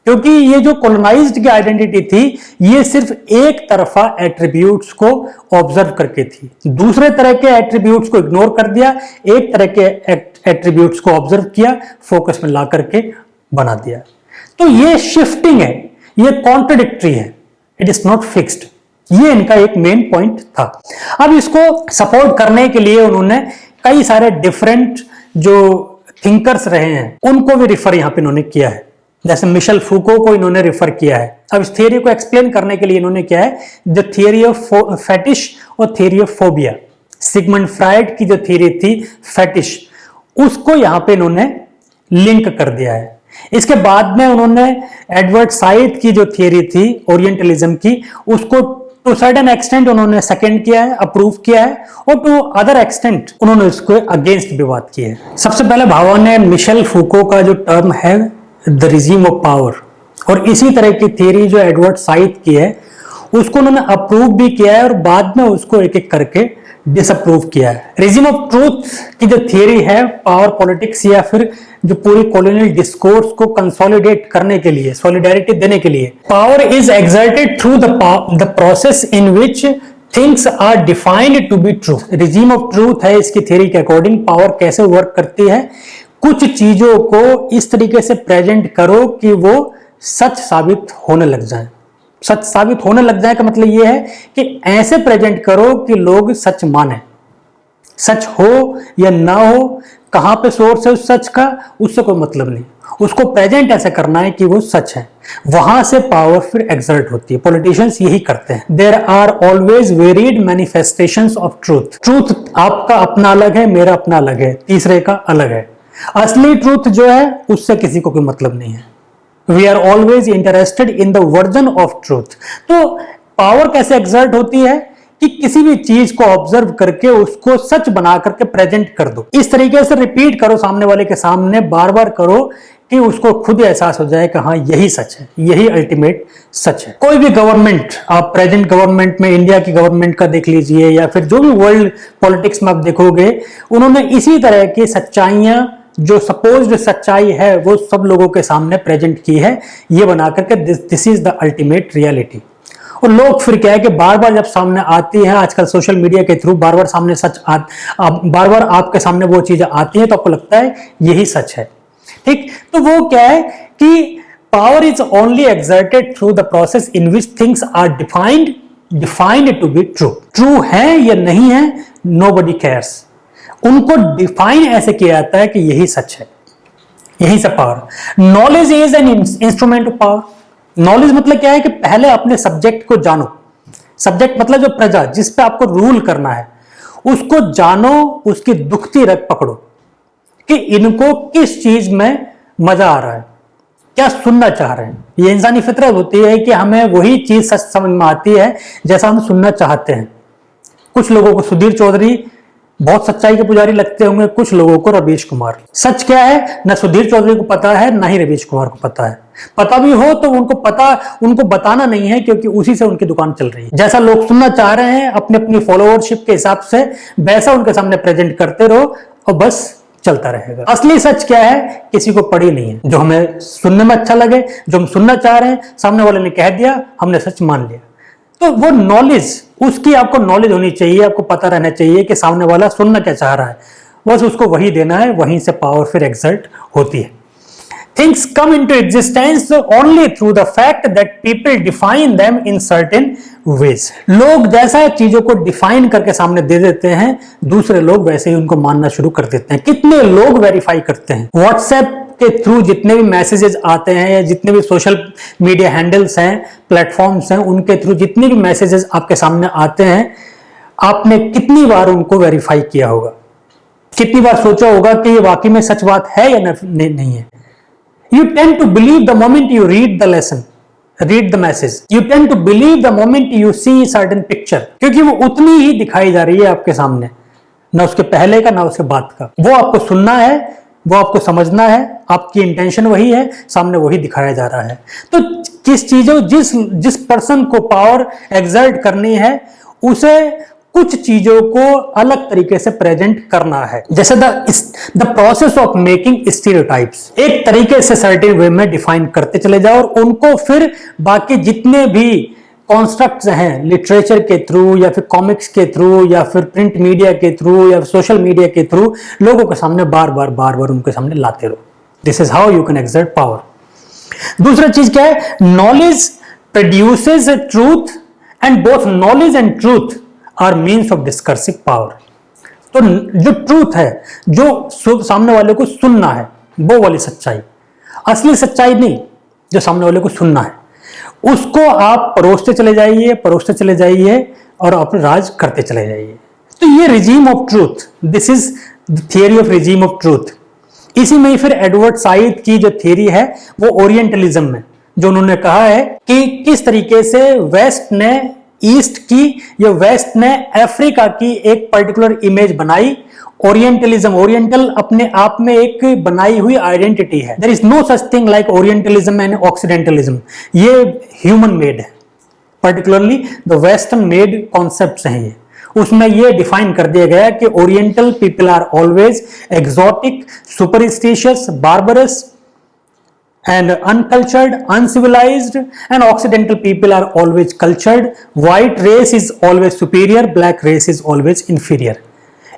क्योंकि ये जो कॉलोनाइज्ड की आइडेंटिटी थी ये सिर्फ एक तरफा एट्रीब्यूट्स को ऑब्जर्व करके थी, दूसरे तरह के एट्रीब्यूट्स को इग्नोर कर दिया, एक तरह के एट्रीब्यूट्स को ऑब्जर्व किया, फोकस में ला करके बना दिया। तो ये शिफ्टिंग है, ये कॉन्ट्रडिक्टरी है, इट इज नॉट फिक्स्ड। ये इनका एक मेन पॉइंट था। अब इसको सपोर्ट करने के लिए उन्होंने कई सारे डिफरेंट जो थिंकर्स रहे हैं उनको भी रिफर यहां पे इन्होंने किया है। जैसे मिशेल फूको को इन्होंने रिफर किया है। अब इस थियरी को एक्सप्लेन करने के लिए इन्होंने क्या है, द थियरी ऑफ फेटिश और theory of phobia, Sigmund Freud की जो थियरी थी फेटिश, उसको यहां पे इन्होंने लिंक कर दिया है। इसके बाद में उन्होंने एडवर्ड साइड की जो थियरी थी ओरिएंटलिज्म की, उसको टू सर्टेन एक्सटेंट उन्होंने सेकंड किया है, अप्रूव किया है, और टू अदर एक्सटेंट उन्होंने उसको अगेंस्ट भी बात की है। सबसे पहले भावा ने मिशेल फूको का जो टर्म है द रिजीम ऑफ पावर, और इसी तरह की थियरी जो एडवर्ड साइड की है उसको उन्होंने अप्रूव भी किया है और बाद में उसको एक एक करके डिसअप्रूव किया है। रिजीम ऑफ ट्रूथ की जो थियरी है पावर पॉलिटिक्स या फिर जो पूरी कॉलोनियल डिस्कोर्स को कंसोलिडेट करने के लिए, सॉलिडेरिटी देने के लिए, power is exerted through the process in which things are defined to be true. Regime of truth है इसकी थियरी के अकॉर्डिंग पावर कैसे वर्क करती है, कुछ चीजों को इस तरीके से प्रेजेंट करो कि वो सच साबित होने लग जाए। सच साबित होने लग जाए का मतलब ये है कि ऐसे प्रेजेंट करो कि लोग सच माने। सच हो या ना हो, कहां पे सोर्स है उस सच का, उससे कोई मतलब नहीं, उसको प्रेजेंट ऐसे करना है कि वो सच है। वहां से पावर फिर एक्सर्ट होती है। पॉलिटिशियंस यही करते हैं। There are always varied manifestations of truth. Truth आपका अपना अलग है, मेरा अपना अलग है, तीसरे का अलग है। असली ट्रूथ जो है उससे किसी को कोई मतलब नहीं है। We are always interested in the version of truth. तो पावर कैसे एक्सर्ट होती है कि किसी भी चीज को ऑब्जर्व करके उसको सच बना करके प्रेजेंट कर दो, इस तरीके से रिपीट करो सामने वाले के सामने, बार बार करो कि उसको खुद एहसास हो जाए कि हाँ यही सच है, यही अल्टीमेट सच है। कोई भी गवर्नमेंट, आप प्रेजेंट गवर्नमेंट में इंडिया की गवर्नमेंट का देख लीजिए या फिर जो भी वर्ल्ड पॉलिटिक्स में आप देखोगे, उन्होंने इसी तरह की सच्चाइयां, जो सपोज्ड सच्चाई है वो सब लोगों के सामने प्रेजेंट की है, ये बना करके this is the ultimate reality. और लोग फिर क्या है कि बार बार जब सामने आती है, आजकल सोशल मीडिया के थ्रू बार बार सामने सच बार बार आपके सामने वो चीजें आती है तो आपको लगता है यही सच है। ठीक, तो वो क्या है कि power is only exerted through the process in which things are defined to be true. True है या नहीं है, नोबडी केयर्स। उनको डिफाइन ऐसे किया जाता है कि यही सच है, यही सब power. Knowledge is an instrument of power. Knowledge मतलब क्या है कि पहले अपने सब्जेक्ट को जानो। सब्जेक्ट मतलब जो प्रजा, जिस पे आपको रूल करना है, उसको जानो, उसकी दुखती रग पकड़ो कि इनको किस चीज में मजा आ रहा है, क्या सुनना चाह रहे हैं। ये इंसानी फितरत होती है कि हमें वही चीज सच समझ में आती है जैसा हम सुनना चाहते हैं। कुछ लोगों को सुधीर चौधरी बहुत सच्चाई के पुजारी लगते होंगे, कुछ लोगों को रवीश कुमार। सच क्या है, ना सुधीर चौधरी को पता है, ना ही रवीश कुमार को पता है। पता भी हो तो उनको बताना नहीं है, क्योंकि उसी से उनकी दुकान चल रही है। जैसा लोग सुनना चाह रहे हैं अपने अपनी फॉलोअरशिप के हिसाब से, वैसा उनके सामने प्रेजेंट करते रहो और बस चलता रहेगा। असली सच क्या है, किसी को पड़ी नहीं है। जो हमें सुनने में अच्छा लगे, जो हम सुनना चाह रहे हैं, सामने वाले ने कह दिया, हमने सच मान लिया। तो वो नॉलेज, उसकी आपको नॉलेज होनी चाहिए, आपको पता रहना चाहिए कि सामने वाला सुनना क्या चाह रहा है, बस उसको वही देना है, वहीं से पावर फिर एक्सर्ट होती है। Things come into existence only through the fact that people define them in certain ways. लोग जैसा चीजों को डिफाइन करके सामने दे देते हैं, दूसरे लोग वैसे ही उनको मानना शुरू कर देते हैं। कितने लोग वेरीफाई करते हैं? व्हाट्सएप के थ्रू जितने भी मैसेजेस आते हैं या जितने भी सोशल मीडिया हैंडल्स हैं, प्लेटफॉर्म्स हैं, उनके थ्रू जितने भी मैसेजेस आपके सामने आते हैं, आपने कितनी बार उनको वेरीफाई किया होगा? कितनी बार सोचा होगा कि ये वाकई में सच बात है या नहीं है? You tend to believe the moment you read the message. You tend to believe the moment you see certain picture. क्योंकि वो उतनी ही दिखाई जा रही है आपके सामने, ना उसके पहले का ना उसके बाद का। वो आपको सुनना है, वो आपको समझना है, आपकी इंटेंशन वही है, सामने वही दिखाया जा रहा है। तो किस चीजों जिस पर्सन को पावर एक्सर्ट करनी है, उसे कुछ चीजों को अलग तरीके से प्रेजेंट करना है। जैसे the process of making stereotypes, एक तरीके से सर्टेन वे में डिफाइन करते चले जाओ और उनको फिर बाकी जितने भी कॉन्स्ट्रक्ट्स हैं, लिटरेचर के थ्रू या फिर कॉमिक्स के थ्रू या फिर प्रिंट मीडिया के थ्रू या सोशल मीडिया के थ्रू लोगों के सामने बार बार उनके सामने लाते रहो। This is how you can exert power. दूसरा चीज क्या है? Knowledge produces truth and both knowledge and truth are means of discursive power. तो जो ट्रूथ है, जो सामने वाले को सुनना है, वो वाली सच्चाई, असली सच्चाई नहीं, जो सामने वाले को सुनना है, उसको आप परोसते चले जाइए और अपने राज करते चले जाइए। तो ये regime of truth, this is the theory of regime of truth. इसी में ही फिर एडवर्ड साइड की जो थियरी है वो ओरिएंटलिज्म में, जो उन्होंने कहा है कि किस तरीके से वेस्ट ने ईस्ट की या वेस्ट ने अफ्रीका की एक पर्टिकुलर इमेज बनाई। ओरिएंटलिज्म, ओरिएंटल अपने आप में एक बनाई हुई आइडेंटिटी है। There is no such thing like orientalism and occidentalism. ये ह्यूमन मेड है, particularly the western made concepts हैं ये। उसमें ये डिफाइन कर दिया गया कि oriental people are always exotic, superstitious, barbarous and uncultured, uncivilized, and Occidental people are always cultured. White race is always superior, black race is always inferior.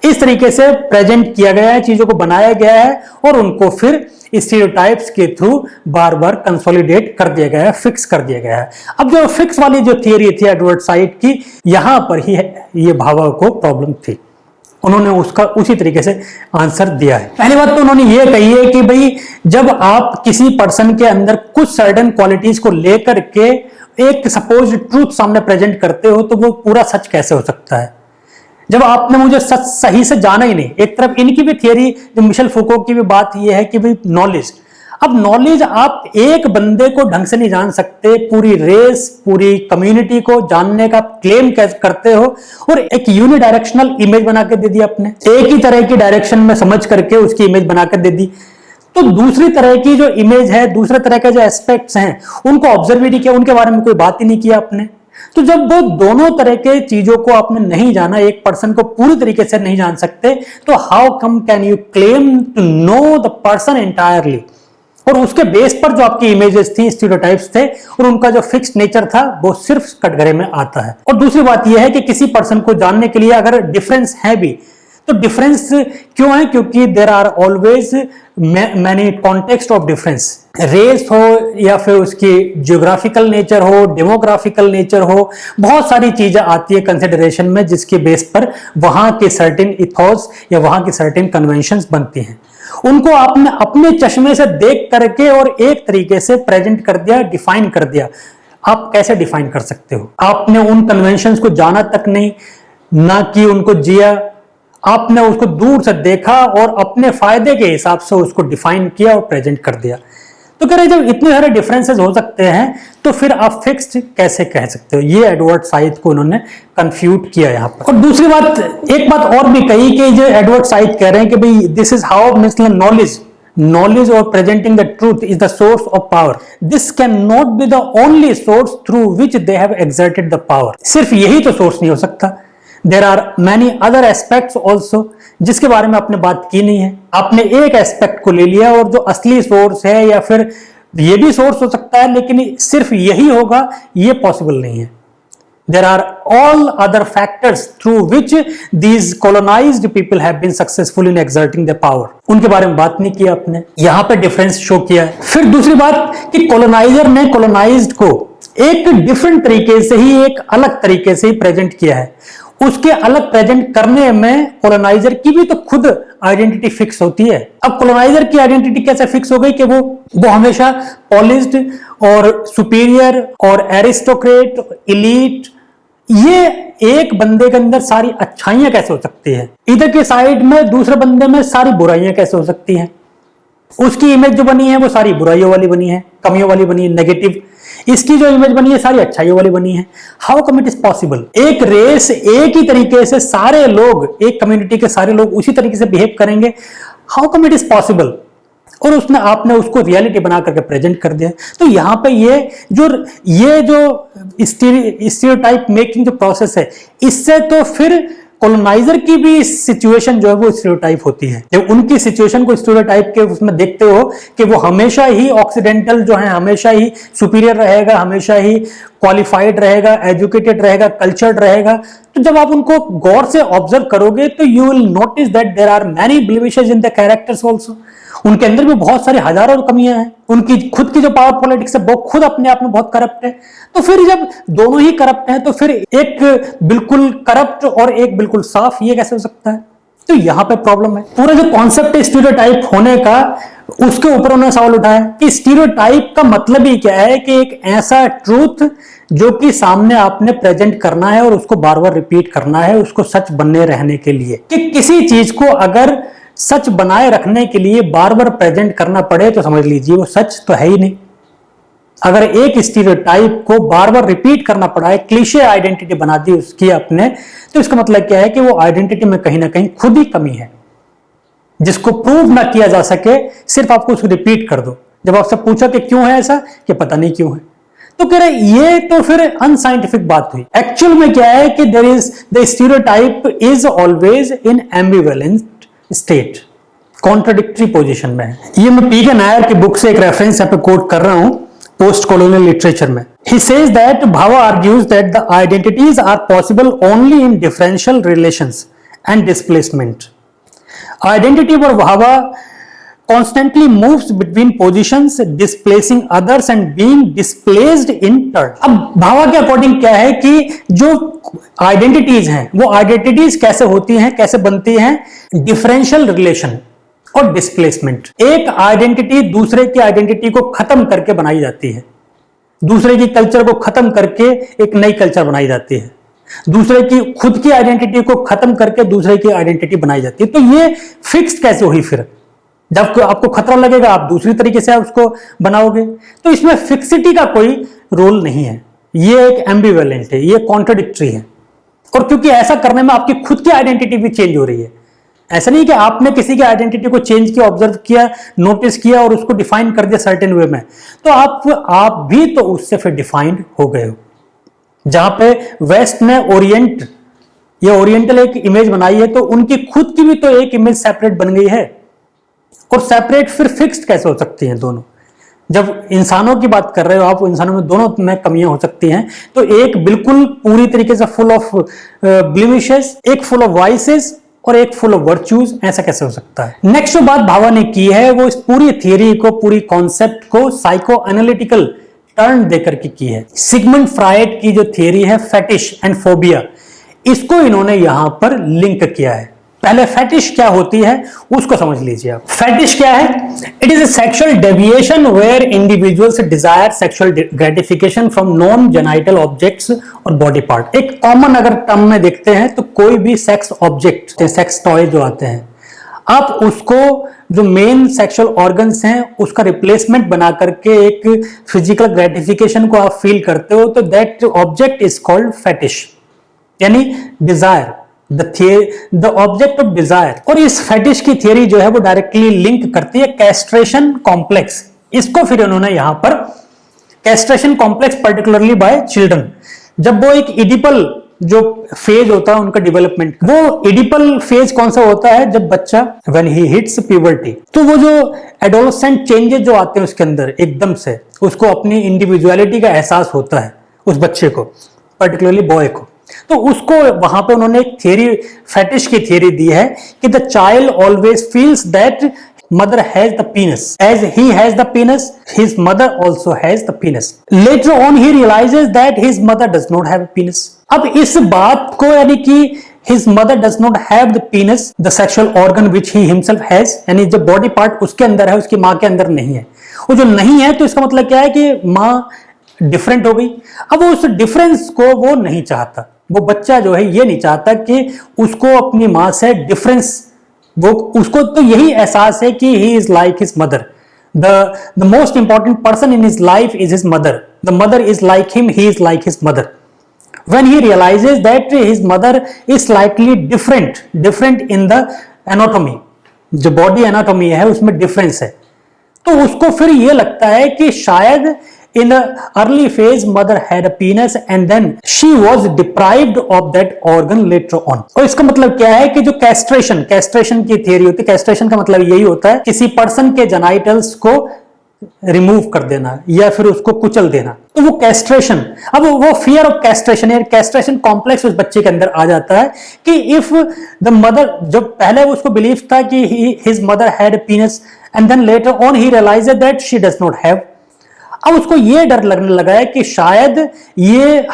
इस तरीके से प्रेजेंट किया गया है, चीजों को बनाया गया है और उनको फिर स्टीरियोटाइप्स के थ्रू बार बार कंसोलिडेट कर दिया गया है, फिक्स कर दिया गया है। अब जो फिक्स वाली जो थियरी थी एडवर्ड साइड की, यहां पर ही ये भावा को प्रॉब्लम थी। उन्होंने उसका उसी तरीके से आंसर दिया है। पहली बात तो उन्होंने ये कही है कि भाई जब आप किसी पर्सन के अंदर कुछ सर्टेन क्वालिटीज को लेकर के एक सपोज ट्रूथ सामने प्रेजेंट करते हो, तो वो पूरा सच कैसे हो सकता है जब आपने मुझे सच सही से जाना ही नहीं। एक तरफ इनकी भी थियरी, जो मिशेल फूको की भी बात ये है कि भाई नॉलेज, अब नॉलेज आप एक बंदे को ढंग से नहीं जान सकते, पूरी रेस, पूरी कम्युनिटी को जानने का क्लेम कैसे करते हो और एक यूनिडायरेक्शनल इमेज बना के दे दी आपने, एक ही तरह की डायरेक्शन में समझ करके उसकी इमेज बनाकर दे दी। तो दूसरी तरह की जो इमेज है, दूसरे तरह के जो एस्पेक्ट्स हैं, उनको ऑब्जर्व ही नहीं किया, उनके बारे में कोई बात ही नहीं किया आपने। तो जब वो दोनों तरह के चीजों को आपने नहीं जाना, एक पर्सन को पूरी तरीके से नहीं जान सकते, तो how come can you claim to know the person entirely. और उसके बेस पर जो आपकी इमेजेस थी, स्टीरियोटाइप्स थे और उनका जो फिक्स्ड नेचर था, वो सिर्फ कटघरे में आता है। और दूसरी बात यह है कि किसी पर्सन को जानने के लिए अगर डिफरेंस है भी, तो डिफरेंस क्यों है? क्योंकि there are always many context of difference. Race हो या फिर उसकी जियोग्राफिकल नेचर हो, डेमोग्राफिकल नेचर हो, बहुत सारी चीजें आती है कंसिडरेशन में, जिसके बेस पर वहां के सर्टेन इथॉस या वहां की सर्टेन कन्वेंशंस बनती हैं। उनको आपने अपने चश्मे से देख करके और एक तरीके से प्रेजेंट कर दिया, डिफाइन कर दिया। आप कैसे डिफाइन कर सकते हो? आपने उन कन्वेंशंस को जाना तक नहीं, ना कि उनको जिया, आपने उसको दूर से देखा और अपने फायदे के हिसाब से उसको डिफाइन किया और प्रेजेंट कर दिया। तो कह रहे जब इतने सारे डिफरेंसेस हो सकते हैं, तो फिर आप फिक्स्ड कैसे कह सकते हो? ये एडवर्ड साइड को उन्होंने कंफ्यूट किया यहाँ पर। और दूसरी बात, एक बात और भी कही कि जो एडवर्ड साइड कह रहे हैं कि भाई this is how means knowledge or presenting the truth is the source of power. This cannot be the only source through which they have exerted the power. सिर्फ यही तो सोर्स नहीं हो सकता। There are many other aspects also, जिसके बारे में आपने बात की नहीं है। आपने एक एस्पेक्ट को ले लिया और जो असली सोर्स है, या फिर ये भी सोर्स हो सकता है लेकिन सिर्फ यही होगा, ये पॉसिबल नहीं है। There are all other factors through which these colonized people have been successful in exerting their power. उनके बारे में बात नहीं किया आपने, यहां पे डिफरेंस शो किया है। फिर दूसरी बात कि कॉलोनाइजर ने कॉलोनाइज्ड को एक डिफरेंट तरीके से ही, एक अलग तरीके से ही प्रेजेंट किया है। उसके अलग प्रेजेंट करने में कॉलोनाइजर की भी तो खुद आइडेंटिटी फिक्स होती है। अब कॉलोनाइजर की आइडेंटिटी कैसे फिक्स हो गई कि वो हमेशा पॉलिश्ड और सुपीरियर और एरिस्टोक्रेट, इलीट, ये एक बंदे के अंदर सारी अच्छाइयां कैसे हो सकती है, इधर के साइड में दूसरे बंदे में सारी बुराइयां कैसे हो सकती हैं। उसकी इमेज जो बनी है वो सारी बुराइयों वाली बनी है, कमियों वाली बनी है, नेगेटिव। इसकी जो इमेज बनी है सारी अच्छाइयों वाली बनी है। How come it is possible? एक रेस एक ही तरीके से सारे लोग, एक कम्युनिटी के सारे लोग उसी तरीके से बिहेव करेंगे? How come it is possible? और उसने आपने उसको रियलिटी बना करके प्रेजेंट कर दिया। तो यहाँ पे ये जो स्टीरियोटाइप मेकिंग जो प्रोसेस है, इससे तो फिर कॉलोनाइजर की भी सिचुएशन जो है वो स्टीरियोटाइप होती है। जब उनकी सिचुएशन को स्टीरियोटाइप के उसमें देखते हो कि वो हमेशा ही ऑक्सीडेंटल जो है, हमेशा ही सुपीरियर रहेगा, हमेशा ही क्वालिफाइड रहेगा, एजुकेटेड रहेगा, कल्चर्ड रहेगा, तो जब आप उनको गौर से ऑब्जर्व करोगे तो you will notice that there are many blemishes in the characters also. उनके अंदर भी बहुत सारी हजारों कमियां हैं। उनकी खुद की जो पावर पॉलिटिक्स है वो खुद अपने आप में बहुत करप्ट है। तो फिर जब दोनों ही करप्ट हैं तो फिर एक बिल्कुल करप्ट और एक बिल्कुल साफ, ये कैसे हो सकता है? तो यहां पे प्रॉब्लम है। पूरा जो कॉन्सेप्ट है स्टीरियोटाइप होने का, उसके ऊपर उन्होंने सवाल उठाया कि स्टीरियोटाइप का मतलब ही क्या है कि एक ऐसा ट्रूथ जो कि सामने आपने प्रेजेंट करना है और उसको बार बार रिपीट करना है, उसको सच बनने रहने के लिए। कि किसी चीज को अगर सच बनाए रखने के लिए बार बार प्रेजेंट करना पड़े तो समझ लीजिए वो सच तो है ही नहीं। अगर एक स्टीरियोटाइप को बार बार रिपीट करना पड़ा है, क्लीशे आइडेंटिटी बना दी उसकी अपने, तो इसका मतलब क्या है कि वो आइडेंटिटी में कहीं ना कहीं खुद ही कमी है, जिसको प्रूव ना किया जा सके, सिर्फ आपको उसको रिपीट कर दो। जब आपसे पूछा कि क्यों है ऐसा, कि पता नहीं क्यों है, तो कह रहे ये तो फिर अनसाइंटिफिक बात हुई। एक्चुअल में क्या है कि there is the stereotype is always in ambivalent state, contradictory position में है। ये मैं पी के नायर की बुक से एक रेफरेंस यहाँ पे कोट कर रहा हूं, पोस्ट कॉलोनियल लिटरेचर में। He says that Bhava argues that the identities are possible only in differential relations and displacement. Identity for Bhava constantly moves between positions, displacing others and being displaced in turn. अब भावा के अकॉर्डिंग क्या है कि जो आइडेंटिटीज हैं वो आइडेंटिटीज कैसे होती हैं, कैसे बनती हैं? डिफरेंशियल रिलेशन और डिस्प्लेसमेंट। एक आइडेंटिटी दूसरे की आइडेंटिटी को खत्म करके बनाई जाती है, दूसरे की कल्चर को खत्म करके एक नई कल्चर बनाई जाती है, दूसरे की खुद की आइडेंटिटी को खत्म करके दूसरे की आइडेंटिटी बनाई जाती है। तो ये फिक्स्ड कैसे हुई? फिर जब आपको खतरा लगेगा आप दूसरी तरीके से उसको बनाओगे। तो इसमें फिक्सिटी का कोई रोल नहीं है, ये एक एम्बिवेलेंट है, ये कॉन्ट्राडिक्टरी है। और क्योंकि ऐसा करने में आपकी खुद की आइडेंटिटी भी चेंज हो रही है। ऐसा नहीं कि आपने किसी की आइडेंटिटी को चेंज किया, ऑब्जर्व किया, नोटिस किया और उसको डिफाइन कर दिया सर्टेन वे में, तो आप भी तो उससे फिर डिफाइंड हो गए हो। जहां पे वेस्ट ने ओरिएंट, ये ओरिएंटल एक इमेज बनाई है, तो उनकी खुद की भी तो एक इमेज सेपरेट बन गई है। और सेपरेट फिर फिक्स्ड कैसे हो सकती हैं दोनों? जब इंसानों की बात कर रहे हो आप, इंसानों में दोनों में कमियां हो सकती हैं, तो एक बिल्कुल पूरी तरीके से फुल ऑफ ब्लेमिशेस, एक फुल ऑफ वाइसेस और एक फुल ऑफ वर्च्यूज, ऐसा कैसे हो सकता है? नेक्स्ट जो बात भावा ने की है वो इस पूरी थियरी को, पूरी कॉन्सेप्ट को साइको एनालिटिकल टर्न देकर के की है। सिगमंड फ्रायड की जो थियरी है फेटिश एंड फोबिया, इसको इन्होंने यहां पर लिंक किया है। पहले फेटिश क्या होती है उसको समझ लीजिए आप। फेटिश क्या है? It is a sexual deviation where individuals desire sexual gratification from non genital objects और बॉडी पार्ट। एक कॉमन अगर टर्म में देखते हैं तो कोई भी सेक्स ऑब्जेक्ट, सेक्स टॉय जो आते हैं, आप उसको जो मेन सेक्सुअल ऑर्गन्स हैं उसका रिप्लेसमेंट बना करके एक फिजिकल ग्रेटिफिकेशन को आप फील करते हो, तो that object is called fetish, यानी desire, the object of desire. और इस फेटिश की थियरी जो है वो डायरेक्टली लिंक करती है कैस्ट्रेशन कॉम्प्लेक्स। इसको फिर उन्होंने यहां पर castration complex particularly bye children, जब वो एक इडिपल जो फेज होता है उनका डेवलपमेंट, वो इडिपल फेज कौन सा होता है? जब बच्चा व्हेन ही हिट्स प्यूबर्टी, तो वो जो एडोलेसेंट चेंजेस जो आते हैं उसके अंदर एकदम से उसको अपनी इंडिविजुअलिटी का एहसास होता है उस बच्चे को, पर्टिकुलरली बॉय को। तो उसको वहां पे उन्होंने एक थियरी, फेटिश की थियरी दी है कि the child always feels that mother has the penis, as he has the penis, his mother also has the penis. Later on he realizes that his mother does not have a penis. अब इस बात को, यानी कि his mother does not have the penis, the sexual organ which he himself has, यानी जो बॉडी पार्ट उसके अंदर है उसकी माँ के अंदर नहीं है, वो जो नहीं है तो इसका मतलब क्या है कि माँ डिफरेंट हो गई। अब वो उस डिफरेंस को वो नहीं चाहता, वो बच्चा जो है ये नहीं चाहता कि उसको अपनी माँ से डिफरेंस, वो उसको तो यही एहसास है कि he is like his mother, the most important person in his life is his mother, the mother is like him, he is like his mother. When he realizes that his mother is slightly different in the anatomy, जो बॉडी एनाटॉमी है उसमें डिफरेंस है, तो उसको फिर ये लगता है कि शायद in the early phase mother had a penis and then she was deprived of that organ later on। और इसका मतलब क्या है कि जो कैस्ट्रेशन की थियरी होती है, कैस्ट्रेशन का मतलब यही होता है किसी पर्सन के जेनाइटल्स को रिमूव कर देना या फिर उसको कुचल देना, तो वो कैस्ट्रेशन, अब वो फियर ऑफ कैस्ट्रेशन या कैस्ट्रेशन कॉम्प्लेक्स उस बच्चे के अंदर आ जाता है कि इफ द मदर, जो पहले उसको बिलीव था कि his mother had a penis and then later on he realized that she does not have. अब उसको ये डर लगने लगा है कि शायद ये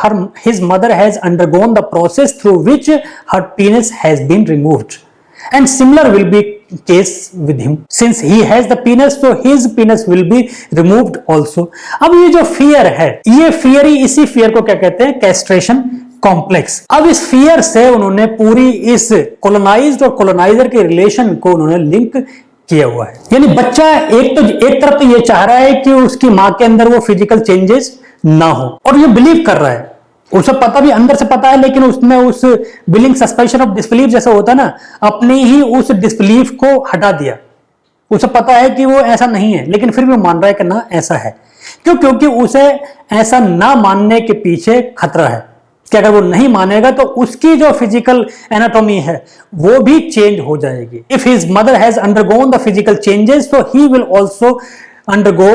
his mother has undergone the process through which her penis has been removed, and similar will be case with him since he has the penis, so his penis will be removed also। अब ये जो फियर है, ये फियर ही, इसी फियर को क्या कहते हैं, कैस्ट्रेशन कॉम्प्लेक्स। अब इस फियर से उन्होंने पूरी इस कॉलोनाइज्ड और कॉलोनाइजर के रिलेशन को उन्होंने लिंक किया हुआ है। यानी बच्चा एक तरफ तो ये चाह रहा है कि उसकी मां के अंदर वो फिजिकल चेंजेस ना हो, और ये बिलीव कर रहा है, उसे पता भी, अंदर से पता है, लेकिन उसमें उस बिलिंग सस्पेंशन ऑफ डिसबिलीफ जैसा होता है ना, अपने ही उस डिसबिलीफ को हटा दिया। उसे पता है कि वो ऐसा नहीं है, लेकिन फिर भी मान रहा है कि ना ऐसा है। क्यों? क्योंकि उसे ऐसा ना मानने के पीछे खतरा है कि अगर वो नहीं मानेगा तो उसकी जो फिजिकल एनाटॉमी है वो भी चेंज हो जाएगी। If his mother has undergone the physical changes तो he will also undergo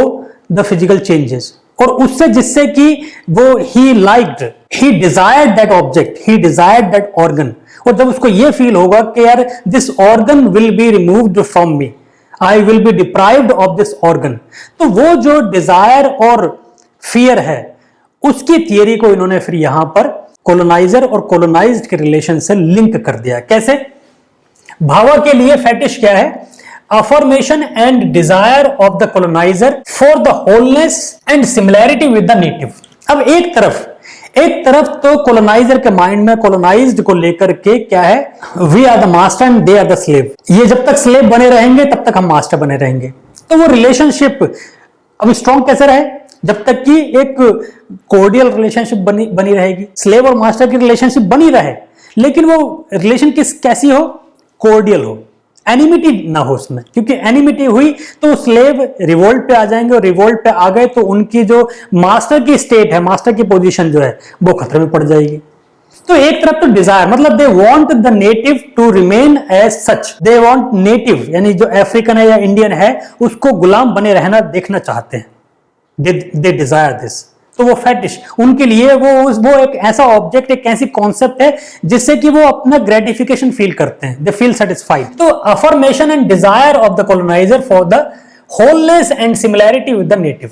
the physical changes, और उससे जिससे कि वो he liked, he desired that object, he desired that organ, और जब उसको ये फील होगा कि यार this organ will be removed from me, I will be deprived of this organ, तो वो जो डिजायर और फियर है उसकी थियरी को इन्होंने फिर यहां पर कॉलोनाइजर और कॉलोनाइज्ड के रिलेशन से लिंक कर दिया। कैसे? भावा के लिए फेटिश क्या है? Affirmation and desire of the coloniser for the wholeness and similarity with the native. अब एक तरफ तो कॉलोनाइजर के माइंड में कॉलोनाइज्ड को लेकर के क्या है, we are the master and they are the slave, ये जब तक स्लेव बने रहेंगे तब तक हम मास्टर बने रहेंगे। तो वो रिलेशनशिप अब स्ट्रॉन्ग कैसे रहे? जब तक कि एक कोर्डियल रिलेशनशिप बनी रहेगी, स्लेव और मास्टर की रिलेशनशिप बनी रहे, लेकिन वो रिलेशन कैसी हो? कोर्डियल हो, एनिमिटी ना हो उसमें, क्योंकि एनिमिटी हुई तो स्लेव रिवोल्ट पे आ जाएंगे, और रिवोल्ट पे आ गए तो उनकी जो मास्टर की स्टेट है, मास्टर की पोजीशन जो है वो खतरे में पड़ जाएगी। तो एक तरफ तो डिजायर, मतलब they want the native to remain as such, they want native यानी जो अफ्रीकन है या इंडियन है उसको गुलाम बने रहना देखना चाहते हैं, दे डिजायर दिस। तो वो फेटिश उनके लिए वो एक ऐसा ऑब्जेक्ट, एक ऐसी कॉन्सेप्ट है जिससे कि वो अपना ग्रेटिफिकेशन फील करते हैं, दे फील सेटिस्फाइड। तो affirmation and desire of the coloniser for the wholeness and similarity with the native,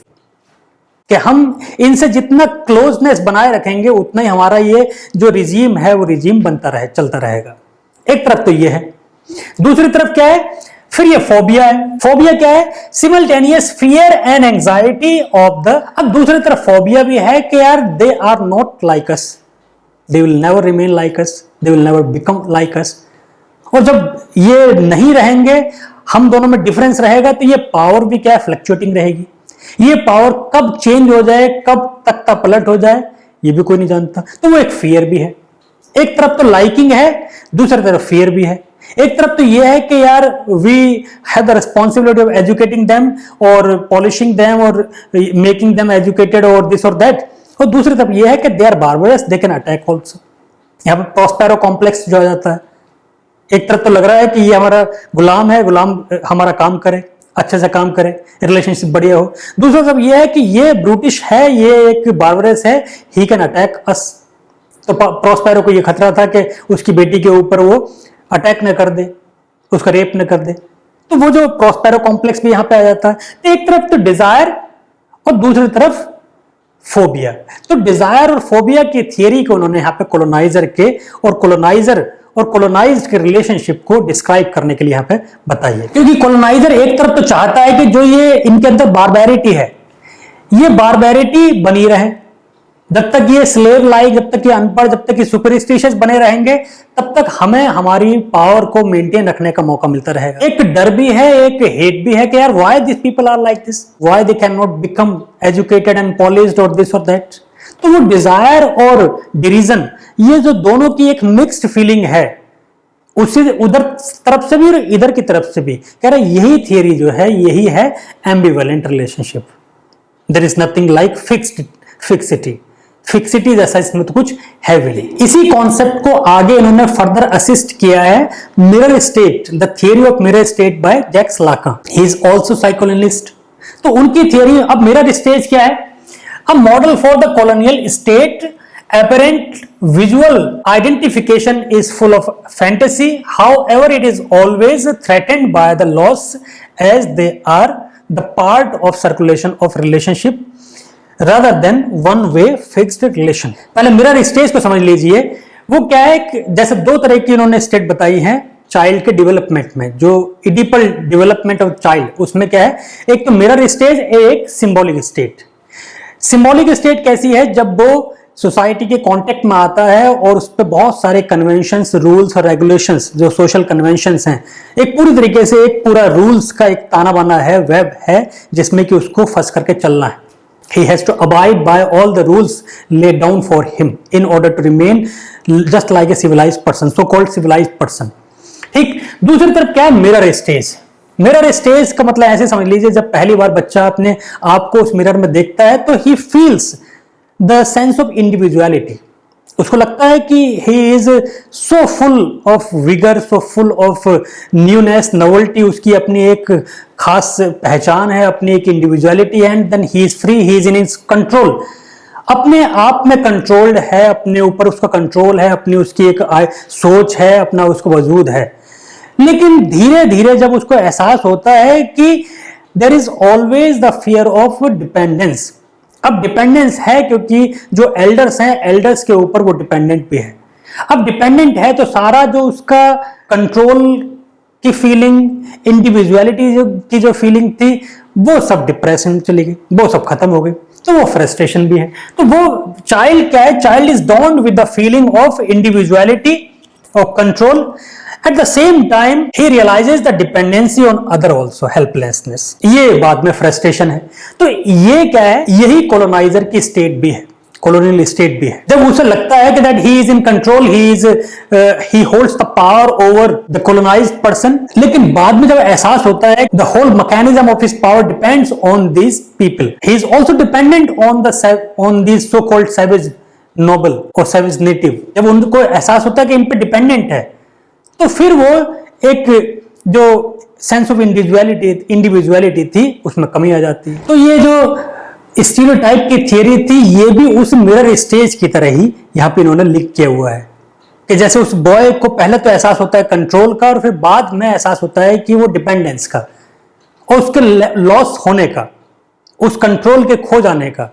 कि हम इनसे जितना क्लोजनेस बनाए रखेंगे उतना ही हमारा ये जो रिजीम है वो रिजीम बनता रहे, चलता रहेगा। एक तरफ तो ये है, दूसरी तरफ क्या है? फिर ये फोबिया है। फोबिया क्या है? Simultaneous fear and anxiety of the. अब दूसरी तरफ फोबिया भी है कि यार they are not like us, they will never remain like us, they will never become like us. और जब ये नहीं रहेंगे, हम दोनों में डिफरेंस रहेगा, तो ये पावर भी क्या है? फ्लक्चुएटिंग रहेगी। ये पावर कब चेंज हो जाए, कब तख्ता पलट हो जाए, ये भी कोई नहीं जानता। तो वो एक फियर भी है। एक तरफ तो लाइकिंग है, दूसरी तरफ फियर भी है। एक तरफ तो ये है कि यार we have the responsibility of educating them और पॉलिशिंग देम और मेकिंग देम एजुकेटेड और दिस और दैट, और दूसरी तरफ ये है कि they are barbarous, they can attack also. यहाँ पे प्रॉस्पेरो कॉम्प्लेक्स जो आ जाता है। एक तरफ तो लग रहा है कि ये हमारा गुलाम है, गुलाम हमारा काम करे, अच्छे से काम करे, रिलेशनशिप बढ़िया हो। दूसरी तरफ ये है कि ये ब्रूटिश है, ये एक बार्बरस है, ही कैन अटैक अस। तो प्रॉस्पेरो को ये खतरा था कि उसकी बेटी के ऊपर वो अटैक न कर दे, उसका रेप न कर दे। तो वो जो प्रॉस्पेरो कॉम्प्लेक्स भी यहां पे आ जाता है। तो एक तरफ तो डिजायर और दूसरी तरफ फोबिया। तो डिजायर और फोबिया की थियरी को उन्होंने यहाँ पे कॉलोनाइजर के और कॉलोनाइजर और कॉलोनाइज्ड के रिलेशनशिप को डिस्क्राइब करने के लिए यहाँ पे बताई है। क्योंकि कॉलोनाइजर एक तरफ तो चाहता है कि जो ये इनके अंदर बारबैरिटी है, ये बारबैरिटी बनी रहे, जब तक ये स्लेव लाइक, जब तक ये अनपढ़, जब तक ये सुपरस्टिशियस बने रहेंगे, तब तक हमें हमारी पावर को मेंटेन रखने का मौका मिलता रहेगा। एक डर भी है, एक हेट भी है कि यार why this people are like this, why they can not become educated and polished और दिस और दैट। तो वो डिजायर और डिरीजन, ये जो दोनों की एक मिक्स्ड फीलिंग है, उसी उधर तरफ से भी और इधर की तरफ से भी, कह रहे यही थियरी जो है यही है ambivalent relationship. There is nothing like fixity. Fixity जैसा इसमें तो कुछ है भी नहीं। इसी कॉन्सेप्ट को आगे इन्होंने फर्दर असिस्ट किया है mirror state, the theory of mirror state by Jacques Lacan. He is also psychoanalyst. तो उनकी थियरी, अब मिरर स्टेट क्या है? A model for the colonial state, apparent visual identification is full of fantasy, however it is always threatened by the loss as they are the part of circulation of relationship rather than one way fixed relation। पहले मिरर स्टेज को समझ लीजिए। वो क्या है कि जैसे दो तरह की इन्होंने स्टेट बताई है चाइल्ड के डेवलपमेंट में, जो इडिपल डेवलपमेंट ऑफ चाइल्ड, उसमें क्या है, एक तो मिरर स्टेज, एक सिंबॉलिक स्टेट। सिंबॉलिक स्टेट कैसी है? जब वो सोसाइटी के कांटेक्ट में आता है और उस पर बहुत सारे कन्वेंशंस, रूल्स और रेगुलेशंस, जो सोशल कन्वेंशंस हैं, एक पूरी तरीके से एक पूरा रूल्स का एक ताना बाना है, वेब है, जिसमें कि उसको फंस करके चलना है। He has to abide by all the rules laid down for him in order to remain just like a civilized person, so called civilized person। ठीक। दूसरी तरफ क्या है? Mirror stage. मिरर स्टेज का मतलब ऐसे समझ लीजिए, जब पहली बार बच्चा अपने आप को उस मिरर में देखता है तो he feels the sense of individuality. उसको लगता है कि he is so full of vigour, so full of newness, novelty, उसकी अपनी एक खास पहचान है, अपनी एक individuality, and then he is free, he is in his control, अपने आप में कंट्रोल्ड है, अपने ऊपर उसका कंट्रोल है, अपनी उसकी एक सोच है, अपना उसको वजूद है। लेकिन धीरे धीरे जब उसको एहसास होता है कि there is always the fear of dependence. अब डिपेंडेंस है क्योंकि जो एल्डर्स हैं, एल्डर्स के ऊपर वो डिपेंडेंट भी है। अब डिपेंडेंट है तो सारा जो उसका कंट्रोल की फीलिंग, इंडिविजुअलिटी की जो फीलिंग थी, वो सब डिप्रेशन में चली गई, वो सब खत्म हो गई। तो वो फ्रस्ट्रेशन भी है। तो वो चाइल्ड क्या है? Child is dawned with the feeling of individuality और control. At the same time, he realizes the dependency on other also, helplessness। ये बाद में फ्रस्ट्रेशन है। तो ये क्या है? यही कॉलोनाइजर की स्टेट भी है, कॉलोनियल स्टेट भी है। जब उसे लगता है कि that he is in control, he holds the power over the colonized person, लेकिन बाद में जब एहसास होता है the whole mechanism of his power depends on these people, he is also dependent on these so-called savage noble और savage native। जब उनको एहसास होता है कि इन पे डिपेंडेंट है, तो फिर वो एक जो सेंस ऑफ इंडिविजुअलिटी थी उसमें कमी आ जाती है। तो ये जो स्टीरियोटाइप की थियरी थी, ये भी उस मिरर स्टेज की तरह ही यहाँ पे इन्होंने लिख किया हुआ है कि जैसे उस बॉय को पहले तो एहसास होता है कंट्रोल का और फिर बाद में एहसास होता है कि वो डिपेंडेंस का और उसके लॉस होने का, उस कंट्रोल के खो जाने का।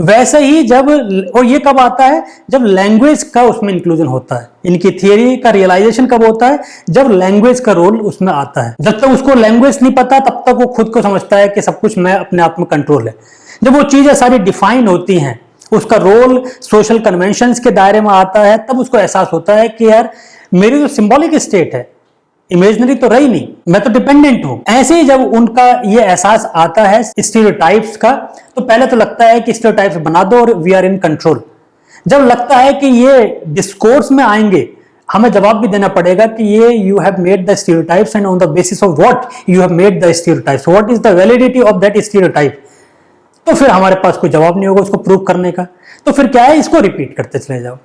वैसे ही जब, और ये कब आता है? जब लैंग्वेज का उसमें इंक्लूजन होता है। इनकी थियरी का रियलाइजेशन कब होता है? जब लैंग्वेज का रोल उसमें आता है। जब तक उसको लैंग्वेज नहीं पता तब तक वो खुद को समझता है कि सब कुछ मैं अपने आप में कंट्रोल है। जब वो चीजें सारी डिफाइन होती हैं, उसका रोल सोशल कन्वेंशंस के दायरे में आता है, तब उसको एहसास होता है कि यार मेरी जो सिंबॉलिक स्टेट है, इमेजिनरी तो रही नहीं, मैं तो डिपेंडेंट हूं। ऐसे ही जब उनका ये एहसास आता है स्टीरियोटाइप्स का, तो पहले तो लगता है कि स्टीरियोटाइप्स बना दो और वी आर इन कंट्रोल। जब लगता है कि ये डिस्कोर्स में आएंगे, हमें जवाब भी देना पड़ेगा कि ये you have made the stereotypes and on the basis of what you have made the stereotypes, what is the validity of that stereotype. तो फिर हमारे पास कोई जवाब नहीं होगा उसको प्रूव करने का। तो फिर क्या है? इसको रिपीट करते चले जाओ,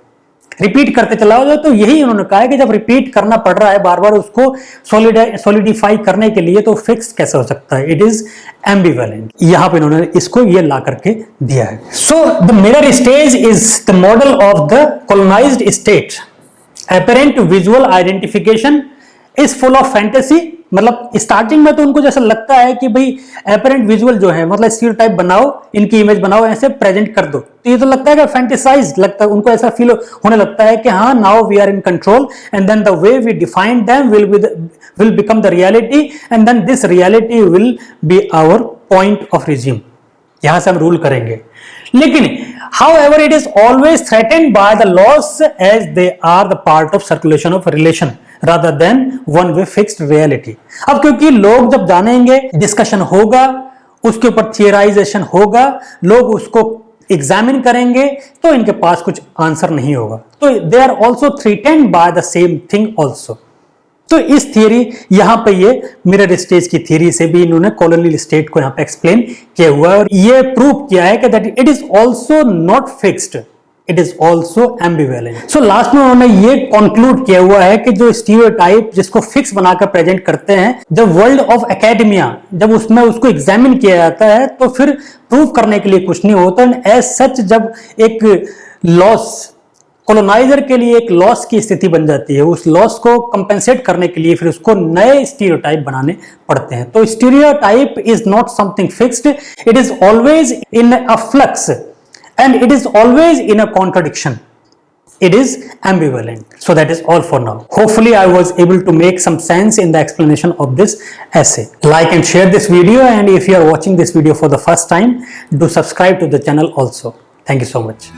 रिपीट करते चला जाओ। तो यही उन्होंने कहा है कि जब रिपीट करना पड़ रहा है बार बार उसको सॉलिडिफाई करने के लिए, तो फिक्स कैसे हो सकता है? It is ambivalent. यहां पे इन्होंने इसको ये ला करके दिया है। So the mirror stage is the model of the colonized state. apparent visual identification is full of fantasy। मतलब स्टार्टिंग में तो उनको जैसा लगता है कि भाई apparent visual जो है, मतलब स्टीरियोटाइप बनाओ, इनकी इमेज बनाओ, ऐसे प्रेजेंट कर दो, तो ये तो लगता है कि फैंटेसाइज लगता है उनको, ऐसा फील होने लगता है कि हाँ now we are in control and then the way we define them will become the reality and then this reality will be our point of resume. यहां से हम रूल करेंगे। लेकिन however it is always threatened by the laws as they are the part of circulation of relation rather than one way fixed reality। अब क्योंकि लोग जब जानेंगे, डिस्कशन होगा, उसके ऊपर थियराइजेशन होगा, लोग उसको एग्जामिन करेंगे, तो इनके पास कुछ आंसर नहीं होगा। तो they are also threatened by the same thing also. तो इस थियरी यहां पे ये मिरर स्टेज की थियरी से भी इन्होंने कॉलोनियल स्टेट को यहां पे एक्सप्लेन किया हुआ है और ये प्रूव किया है कि that it is also not fixed, it is also ambivalent. So last में उन्होंने ये कंक्लूड किया हुआ है कि जो स्टीरियोटाइप जिसको फिक्स बनाकर प्रेजेंट करते हैं, जब वर्ल्ड ऑफ एकेडमिया जब उसमें उसको एग्जामिन किया जाता है तो फिर प्रूव करने के लिए कुछ नहीं होता। एज सच जब एक लॉस कॉलोनाइजर के लिए एक लॉस की स्थिति बन जाती है, उस लॉस को कंपेंसेट करने के लिए फिर उसको नए स्टीरियोटाइप बनाने पड़ते हैं। तो stereotype is not something fixed, it is always in a flux and it is always in a contradiction, it is ambivalent। So that is all for now. Hopefully I was able to make some sense in the explanation of this essay. Like and share this video, and if you are watching this video for the first time, do subscribe to the channel also. Thank you so much.